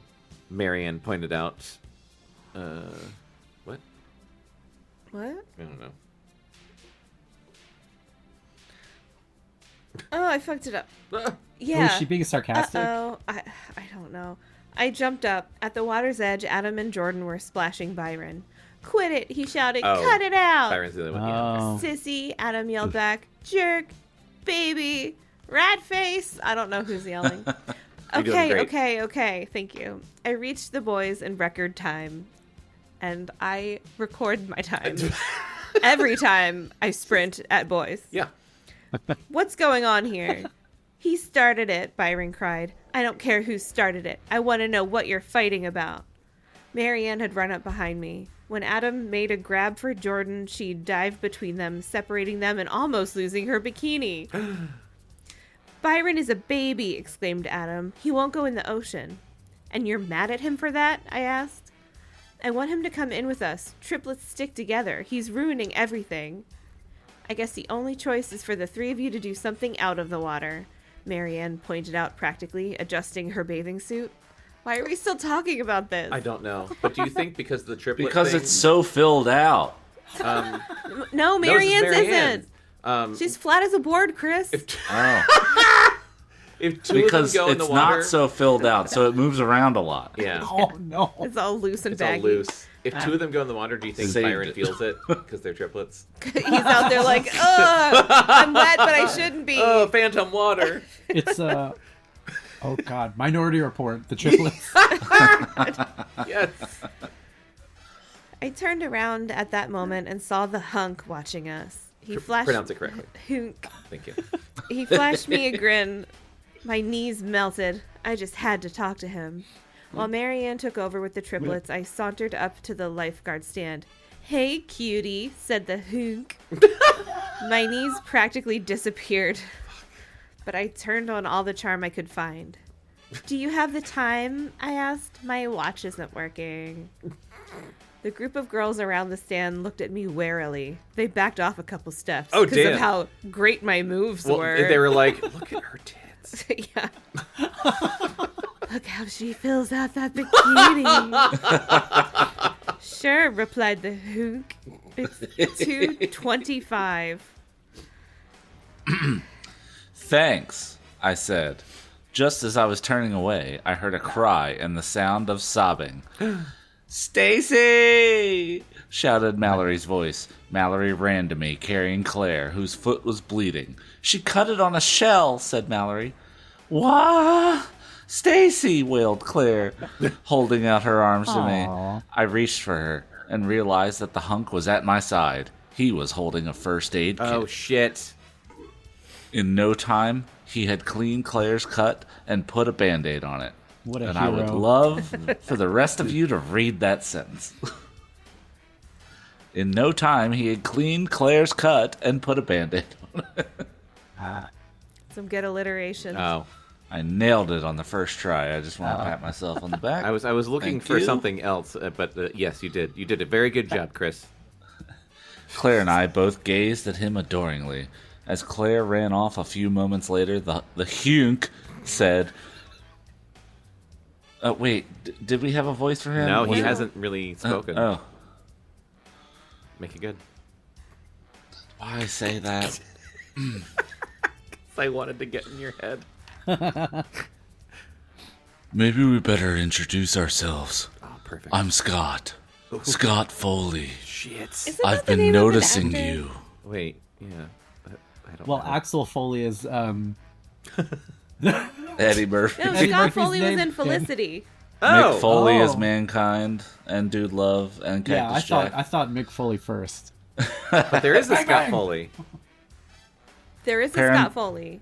A: Marianne pointed out. What?
B: What?
A: I don't know.
B: Oh, I fucked it up. Yeah.
D: Was she being sarcastic?
B: Uh-oh. I don't know. I jumped up. At the water's edge, Adam and Jordan were splashing Byron. Quit it, he shouted.
A: Oh,
B: Cut it out.
A: Byron's the other one.
D: Oh.
B: Sissy, Adam yelled back. Jerk. Baby. Rat face. I don't know who's yelling.
A: You're doing great.
B: Okay. Thank you. I reached the boys in record time. And I record my time. Every time I sprint at boys.
A: Yeah.
B: What's going on here? He started it, Byron cried. I don't care who started it. I want to know what you're fighting about. Marianne had run up behind me. When Adam made a grab for Jordan, she dived between them, separating them and almost losing her bikini. Byron is a baby, exclaimed Adam. He won't go in the ocean. And you're mad at him for that? I asked. I want him to come in with us. Triplets stick together. He's ruining everything. I guess the only choice is for the three of you to do something out of the water, Marianne pointed out practically, adjusting her bathing suit. Why are we still talking about this?
A: I don't know. But do you think because the triplet
C: Because
A: thing,
C: it's so filled out.
B: No,
A: No, this is
B: Marianne's
A: Marianne.
B: isn't. She's flat as a board, Chris.
C: Oh.
A: If two
C: Because
A: of them go in the
C: it's
A: water,
C: not so filled out, so it moves around a lot.
A: yeah,
D: Oh no.
B: It's all loose and
A: it's all
B: baggy.
A: loose. If two of them go in the water, do you think
C: Saved
A: Byron
C: it.
A: feels it because they're triplets?
B: He's out there like, ugh, I'm wet, but I shouldn't be.
A: Oh, phantom water!
D: It's oh god, Minority Report, the triplets.
A: Yes.
B: I turned around at that moment and saw the hunk watching us. He flashed.
A: Pronounce it correctly.
B: Hunk.
A: Thank you.
B: He flashed me a grin. My knees melted. I just had to talk to him. While Marianne took over with the triplets, I sauntered up to the lifeguard stand. Hey, cutie, said the hunk. My knees practically disappeared, but I turned on all the charm I could find. Do you have the time? I asked. My watch isn't working. The group of girls around the stand looked at me warily. They backed off a couple steps
A: Oh,
B: because
A: damn.
B: of how great my moves
A: Well,
B: were.
A: they were like, "Look at her tits."
B: Yeah. Look how she fills out that bikini. Sure, replied the hunk. It's 2:25.
C: Thanks, I said. Just as I was turning away, I heard a cry and the sound of sobbing. Stacy! Shouted Mallory's voice. Mallory ran to me, carrying Claire, whose foot was bleeding. She cut it on a shell, said Mallory. What? Stacy, wailed Claire, holding out her arms to me.
D: Aw.
C: I reached for her and realized that the hunk was at my side. He was holding a first aid kit.
A: Oh shit!
C: In no time, he had cleaned Claire's cut and put a Band-Aid on it.
D: What a
C: And
D: hero.
C: I would love for the rest of you to read that sentence. In no time, he had cleaned Claire's cut and put a Band-Aid on it.
B: Some good alliteration.
A: Oh,
C: I nailed it on the first try. I just want to pat myself on the back.
A: I was looking
C: Thank
A: for
C: you.
A: something else, but yes, you did. You did a very good job, Chris.
C: Claire and I both gazed at him adoringly. As Claire ran off a few moments later, the hunk said... wait, did we have a voice for him?
A: No, he
C: Was it-
A: hasn't really spoken.
C: Oh,
A: Make it good.
C: why say that?
A: I wanted to get in your head.
C: Maybe we better introduce ourselves.
A: Oh, perfect.
C: I'm Scott. Scott Foley.
A: Shit.
B: Isn't
C: I've
B: that the
C: been
B: name of an
C: noticing
B: actor?
C: you.
A: Wait, yeah. I don't
D: Well,
A: know.
D: Axel Foley is
C: Eddie Murphy.
B: No,
D: Eddie
B: Scott
D: Murphy's
B: Foley was
D: name.
B: in Felicity.
A: Oh!
C: Mick Foley is
D: Oh.
C: Mankind and Dude Love and
D: yeah.
C: Cactus
D: I
C: Jack.
D: thought Mick Foley first.
A: But there is a Scott Foley.
B: There is a
C: Parent-
B: Scott Foley.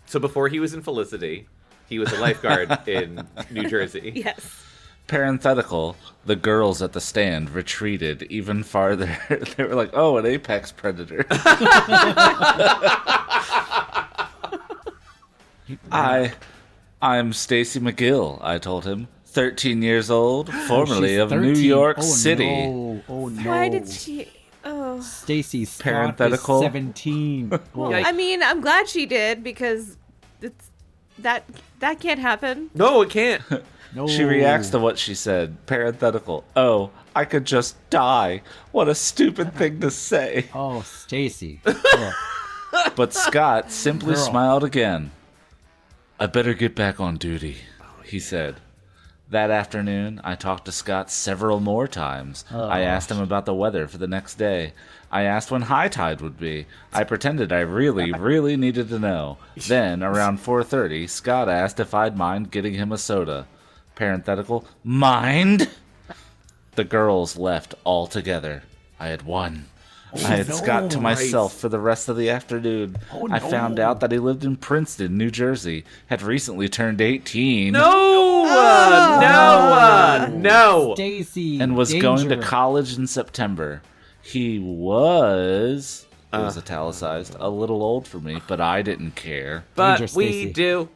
A: So before he was in Felicity, He was a lifeguard in New Jersey.
B: Yes.
C: Parenthetical, the girls at the stand retreated even farther. They were like, oh, an apex predator. I'm Stacy McGill, I told him. 13 years old, formerly
D: She's
C: of
D: 13.
C: New York
D: Oh,
C: City.
D: No. Oh no.
B: Why did she? Oh.
D: Stacy Scott
C: Parenthetical.
D: is 17.
B: Well, I mean, I'm glad she did because it's that can't happen.
A: No, it can't.
D: No.
C: She reacts to what she said. Parenthetical. Oh, I could just die. What a stupid thing to say.
D: Oh, Stacy. Ugh.
C: But Scott simply
D: Girl.
C: smiled again. I better get back on duty, he said. That afternoon, I talked to Scott several more times. I asked him about the weather for the next day. I asked when high tide would be. I pretended I really, really needed to know. Then, around 4:30, Scott asked if I'd mind getting him a soda. Parenthetical, mind? The girls left altogether. I had won. I had Scott to myself for the rest of the afternoon. I found out that he lived in Princeton, New Jersey, had recently turned 18.
A: No.
D: Stacy.
C: And was going to
D: danger.
C: college in September. He was, it was italicized, a little old for me, but I didn't care.
A: But
D: Danger,
A: we
D: Stacy.
A: do.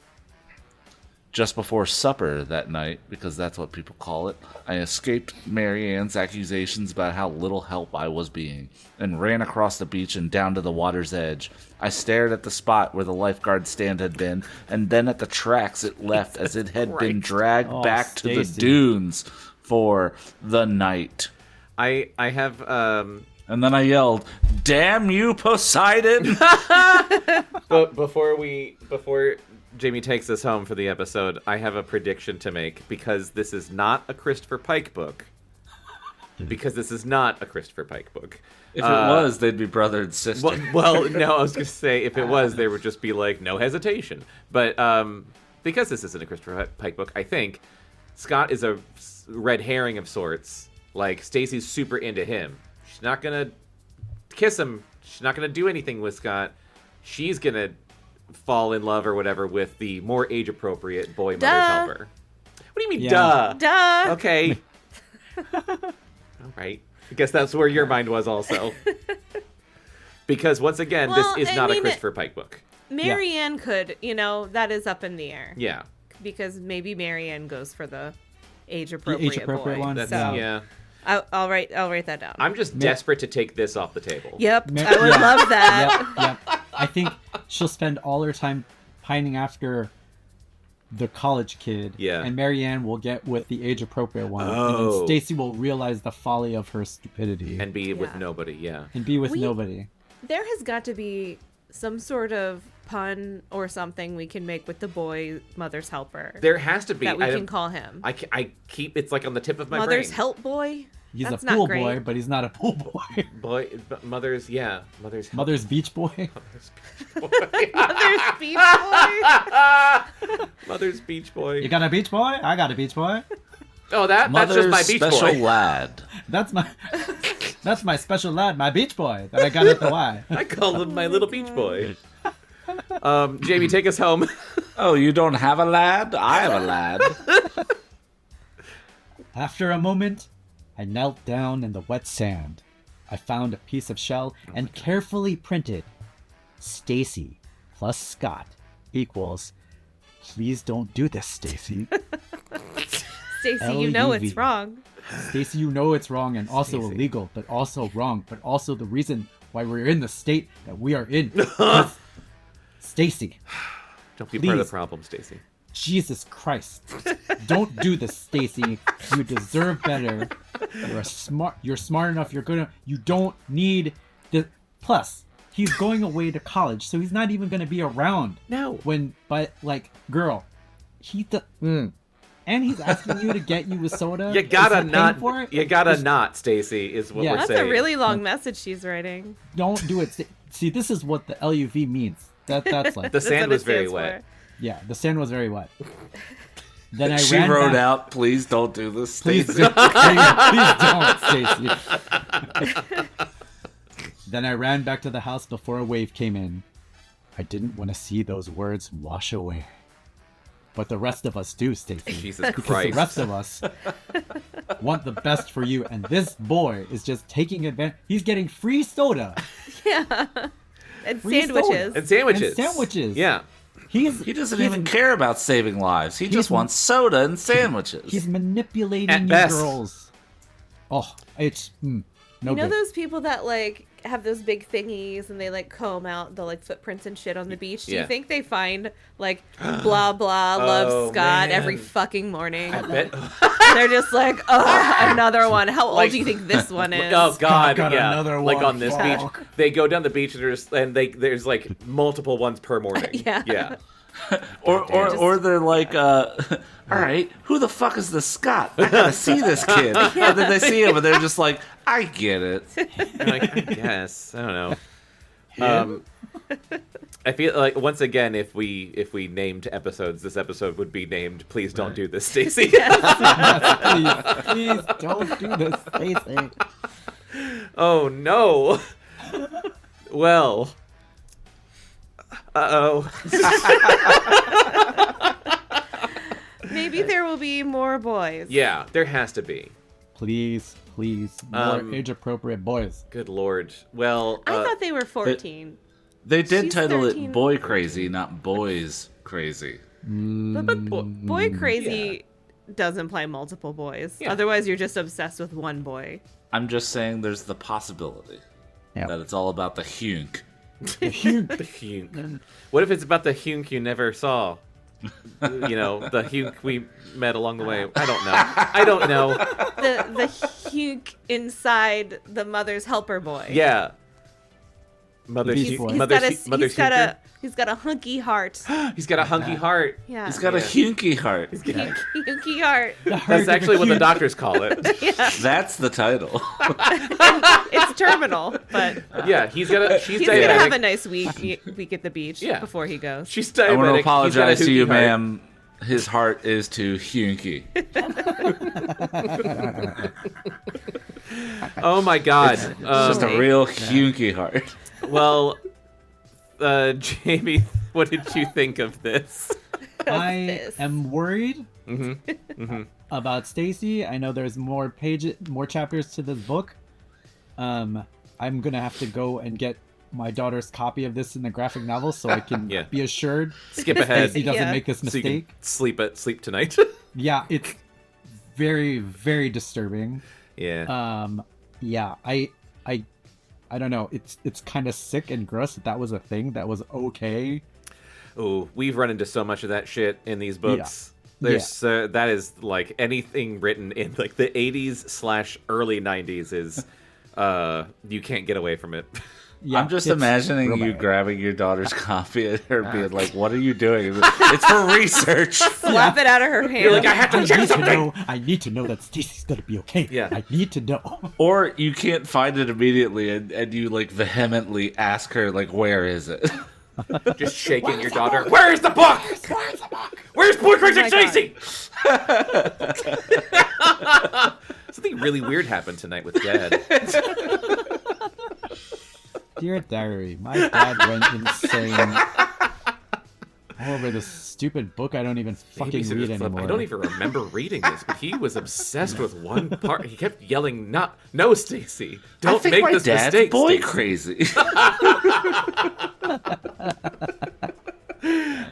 C: Just before supper that night, because that's what people call it, I escaped Mary Ann's accusations about how little help I was being, and ran across the beach and down to the water's edge. I stared at the spot where the lifeguard stand had been, and then at the tracks it left as it had been dragged
D: Oh,
C: back to the
D: Stacy.
C: dunes for the night.
A: I have
C: And then I yelled, "Damn you, Poseidon!"
A: but before Jamie takes us home for the episode, I have a prediction to make because this is not a Christopher Pike book. Because this is not a Christopher Pike book.
C: If it was, they'd be brother and sister.
A: Well, no, I was going to say if it was, they would just be like, no hesitation. But because this isn't a Christopher Pike book, I think Scott is a red herring of sorts. Like, Stacy's super into him. She's not going to kiss him. She's not going to do anything with Scott. She's going to fall in love or whatever with the more age-appropriate boy mother's helper. What do you mean,
D: Yeah.
A: duh? Okay. All right. I guess that's where your mind was also. Because, once again,
B: Well,
A: this is
B: I
A: not a
B: mean,
A: Christopher Pike book.
B: Marianne could, that is up in the air.
A: Yeah.
B: Because maybe Marianne goes for the age-appropriate,
D: age-appropriate
B: boy.
D: one?
A: That's,
B: So
A: yeah.
B: I'll write that down.
A: I'm just desperate to take this off the table.
B: Yep,
D: Ma-
B: I would
D: yeah.
B: love that.
D: Yep. I think she'll spend all her time pining after the college kid.
A: Yeah.
D: And Marianne will get with the age-appropriate one. And
A: Oh.
D: then Stacy will realize the folly of her stupidity
A: And be with
B: Yeah.
A: nobody, yeah.
D: and be with
B: We-
D: nobody.
B: There has got to be some sort of pun or something we can make with the boy mother's helper
A: There has to be.
B: that we
A: I
B: can
A: don't-
B: call him.
A: I keep, it's like on the tip of my
B: Mother's
A: brain.
B: help boy?
D: He's
B: That's
D: a
B: not
D: pool
B: great.
D: boy, but he's not a pool boy.
A: Boy, mother's help.
D: Mother's beach boy.
B: Mother's beach boy?
A: Mother's beach boy.
D: You got a beach boy? I got a beach boy.
A: Oh, that's
C: Mother's
A: just my beach
C: special
A: boy.
C: lad.
D: That's my special lad, my beach boy that I got at the Y.
A: I call him my little beach boy. Jamie, take us home.
C: Oh, you don't have a lad? I have a lad.
D: After a moment, I knelt down in the wet sand. I found a piece of shell and carefully printed Stacy plus Scott equals please don't do this, Stacy.
B: Stacy, you know
D: LUV.
B: it's wrong.
D: Stacy, you know it's wrong and also
A: Stacey.
D: illegal, but also wrong, but also the reason why we're in the state that we are in. Because- Stacy,
A: Don't be part of
D: Please.
A: the problem, Stacy.
D: Jesus Christ. Don't do this, Stacy. You deserve better. You're smart enough. You don't need the plus. He's going away to college, so he's not even going to be around.
A: No.
D: Girl, and he's asking you to get you a soda.
A: You gotta
D: Is he paying
A: not.
D: for it?
A: You gotta
D: Just
A: not, Stacy, is what
D: Yeah.
A: we're
B: That's
A: saying.
B: a really long message she's writing.
D: don't do it. See, this is what the LUV means. That's like
A: The
B: That's
A: sand
B: what it
A: was very
B: stands
A: wet.
B: for.
D: yeah. The sand was very wet. Then I
C: She
D: ran
C: wrote
D: back.
C: out, "Please don't do this,
D: Please,
C: Stacy."
D: please don't, Stacy. Then I ran back to the house before a wave came in. I didn't want to see those words wash away. but the rest of us do, Stacy.
A: Jesus
D: Because
A: Christ.
D: the rest of us want the best for you, and this boy is just taking advantage. He's getting free soda.
B: Yeah. And
D: Free
B: sandwiches.
D: soda.
A: And sandwiches.
D: And sandwiches.
A: Yeah.
C: He doesn't even care about saving lives. He just wants soda and sandwiches.
D: He's manipulating
A: At
D: you
A: best.
D: girls. Oh, it's no
B: You know
D: good.
B: those people that like have those big thingies and they like comb out the like footprints and shit on the beach? Do
A: Yeah.
B: you think they find like blah blah loves
A: Oh,
B: Scott
A: man.
B: every fucking morning?
A: I bet.
B: They're just like, oh, another one. How old
A: Like-
B: do you think this one is?
A: Oh God!
D: got
A: Yeah,
D: another
A: like
D: one.
A: on this
D: Fuck.
A: beach, they go down the beach and there's like multiple ones per morning.
B: Yeah.
A: yeah.
C: or they're like, all right, who the fuck is this Scott? I gotta see this kid. And then they see him and they're just like, I get it.
A: I'm like, I guess I don't know. I feel like once again, if we named episodes, this episode would be named "Please Don't Do This, Stacy."
D: please don't do this, Stacy.
A: Oh no. Well. Uh-oh.
B: Maybe there will be more boys.
A: Yeah, there has to be.
D: Please, more
A: Um,
D: age-appropriate boys.
A: Good lord. Well,
B: I thought they were 14.
C: They did
B: She's
C: title
B: 13.
C: it Boy Crazy, not Boys Crazy.
B: But boy crazy does imply multiple boys.
A: Yeah.
B: Otherwise, you're just obsessed with one boy.
C: I'm just saying there's the possibility
D: Yeah.
C: that it's all about the hunk.
A: the hunk. What if it's about the hunk you never saw? You know, the hunk we met along the way. I don't know.
B: The hunk inside the mother's helper boy.
A: Yeah. Mother's
D: Beast
B: He's,
D: Boy.
B: he's
A: mother's
B: got a
A: mother's
B: he's got a hunky heart.
A: He's got a hunky heart.
B: Yeah.
C: He's got a
A: Yeah.
C: hunky heart.
B: hunky heart.
A: That's actually what the doctors call it.
C: That's the title.
B: It's terminal, but
A: Yeah, she's
B: he's gonna
A: diabetic.
B: have a nice week at the beach
A: Yeah.
B: before he goes.
A: She's diabetic.
C: I want to
A: He's got a
C: apologize to
A: hunky
C: you,
A: heart.
C: ma'am. His heart is too hunky.
A: Oh my god.
C: It's just a real hunky heart.
A: Well, Jamie, what did you think of this?
D: I
B: this?
D: am worried
A: Mm-hmm.
D: about Stacy. I know there's more chapters to this book. I'm gonna have to go and get my daughter's copy of this in the graphic novel so I can
A: Yeah.
D: be assured
A: Skip ahead
D: Stacy doesn't
B: Yeah.
D: make this
A: so you can
D: mistake.
A: sleep tonight.
D: Yeah, it's very, very disturbing.
A: Yeah.
D: Yeah, I don't know. It's kind of sick and gross that was a thing that was okay.
A: Oh, we've run into so much of that shit in these books.
D: Yeah.
A: There's that is like anything written in like the 80s / early 90s is you can't get away from it.
D: Yeah,
C: I'm just
D: it's
C: imagining
D: real
C: you
D: bad.
C: grabbing your daughter's copy and her being like, "What are you doing? It's for research."
B: Slap it out of her hand.
A: You're like, I have to check something.
D: I need to know that Stacy's gonna be okay.
A: Yeah.
D: I need to know.
C: Or you can't find it immediately, and you like vehemently ask her like, "Where is it?"
A: Just shaking your daughter. Where's the book? Where's the book? Where's Boy Crazy
B: my God.
A: Stacy? Something really weird happened tonight with Dad.
D: Dear Diary, my dad went insane over this stupid book I don't even fucking
A: Babysitters
D: read
A: Club.
D: anymore.
A: I don't even remember reading this, but he was obsessed with one part. He kept yelling, "No, Stacy,
C: I
A: don't
C: think
A: make
C: my
A: this
C: dad's
A: mistake,
C: boy
A: Stacy."
C: crazy.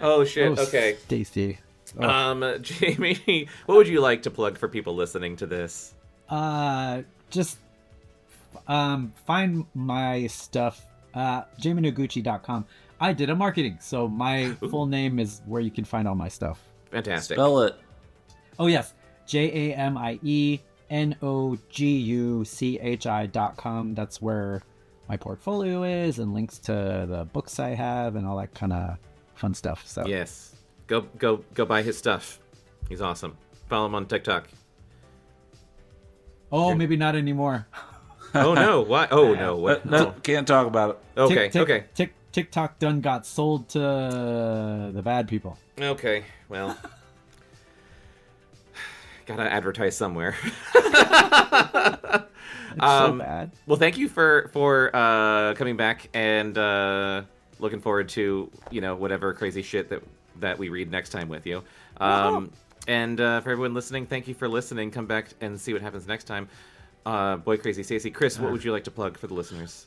A: Oh shit.
D: Oh,
A: Okay.
D: Stacy.
A: Jamie, what would you like to plug for people listening to this?
D: Just find my stuff jaminoguchi.com. I did a marketing, so my full name is where you can find all my stuff.
A: Fantastic.
C: Spell it.
D: Oh yes, JAMIENOGUCHI.com. That's where my portfolio is and links to the books I have and all that kind of fun stuff. So
A: Yes. Go buy his stuff. He's awesome. Follow him on TikTok.
D: Oh, maybe not anymore.
A: Oh no! Why? Oh no! What?
C: No, can't talk about it.
A: Okay. Okay.
D: TikTok done got sold to the bad people.
A: Okay. Well, gotta advertise somewhere.
D: It's so bad.
A: Well, thank you for coming back and looking forward to whatever crazy shit that that we read next time with you. And for everyone listening, thank you for listening. Come back and see what happens next time. Boy, Crazy Stacy. Chris, what would you like to plug for the listeners?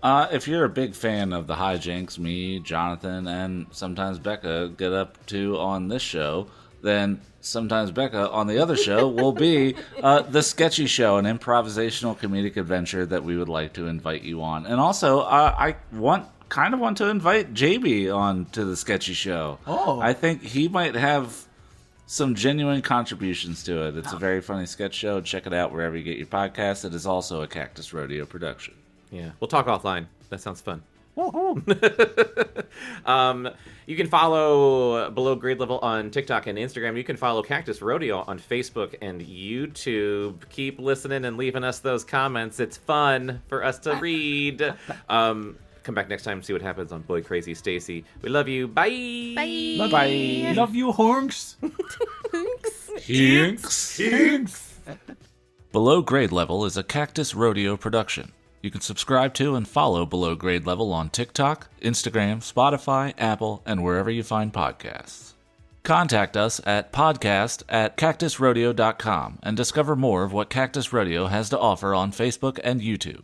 C: If you're a big fan of the hijinks me, Jonathan, and sometimes Bekah get up to on this show, then sometimes Bekah on the other show will be The Sketchy Show, an improvisational comedic adventure that we would like to invite you on. And also, I want to invite JB on to The Sketchy Show.
D: Oh.
C: I think he might have some genuine contributions to it. It's a very funny sketch show. Check it out wherever you get your podcasts. It is also a Cactus Rodeo production.
A: Yeah, we'll talk offline. That sounds fun. You can follow Below Grade Level on TikTok and Instagram. You can follow Cactus Rodeo on Facebook and YouTube. Keep listening and leaving us those comments. It's fun for us to read. Come back next time and see what happens on Boy Crazy Stacy. We love you. Bye.
B: Bye.
C: Bye.
D: Love you, honks.
C: Hinks. Below Grade Level is a Cactus Rodeo production. You can subscribe to and follow Below Grade Level on TikTok, Instagram, Spotify, Apple, and wherever you find podcasts. Contact us at podcast@cactusrodeo.com and discover more of what Cactus Rodeo has to offer on Facebook and YouTube.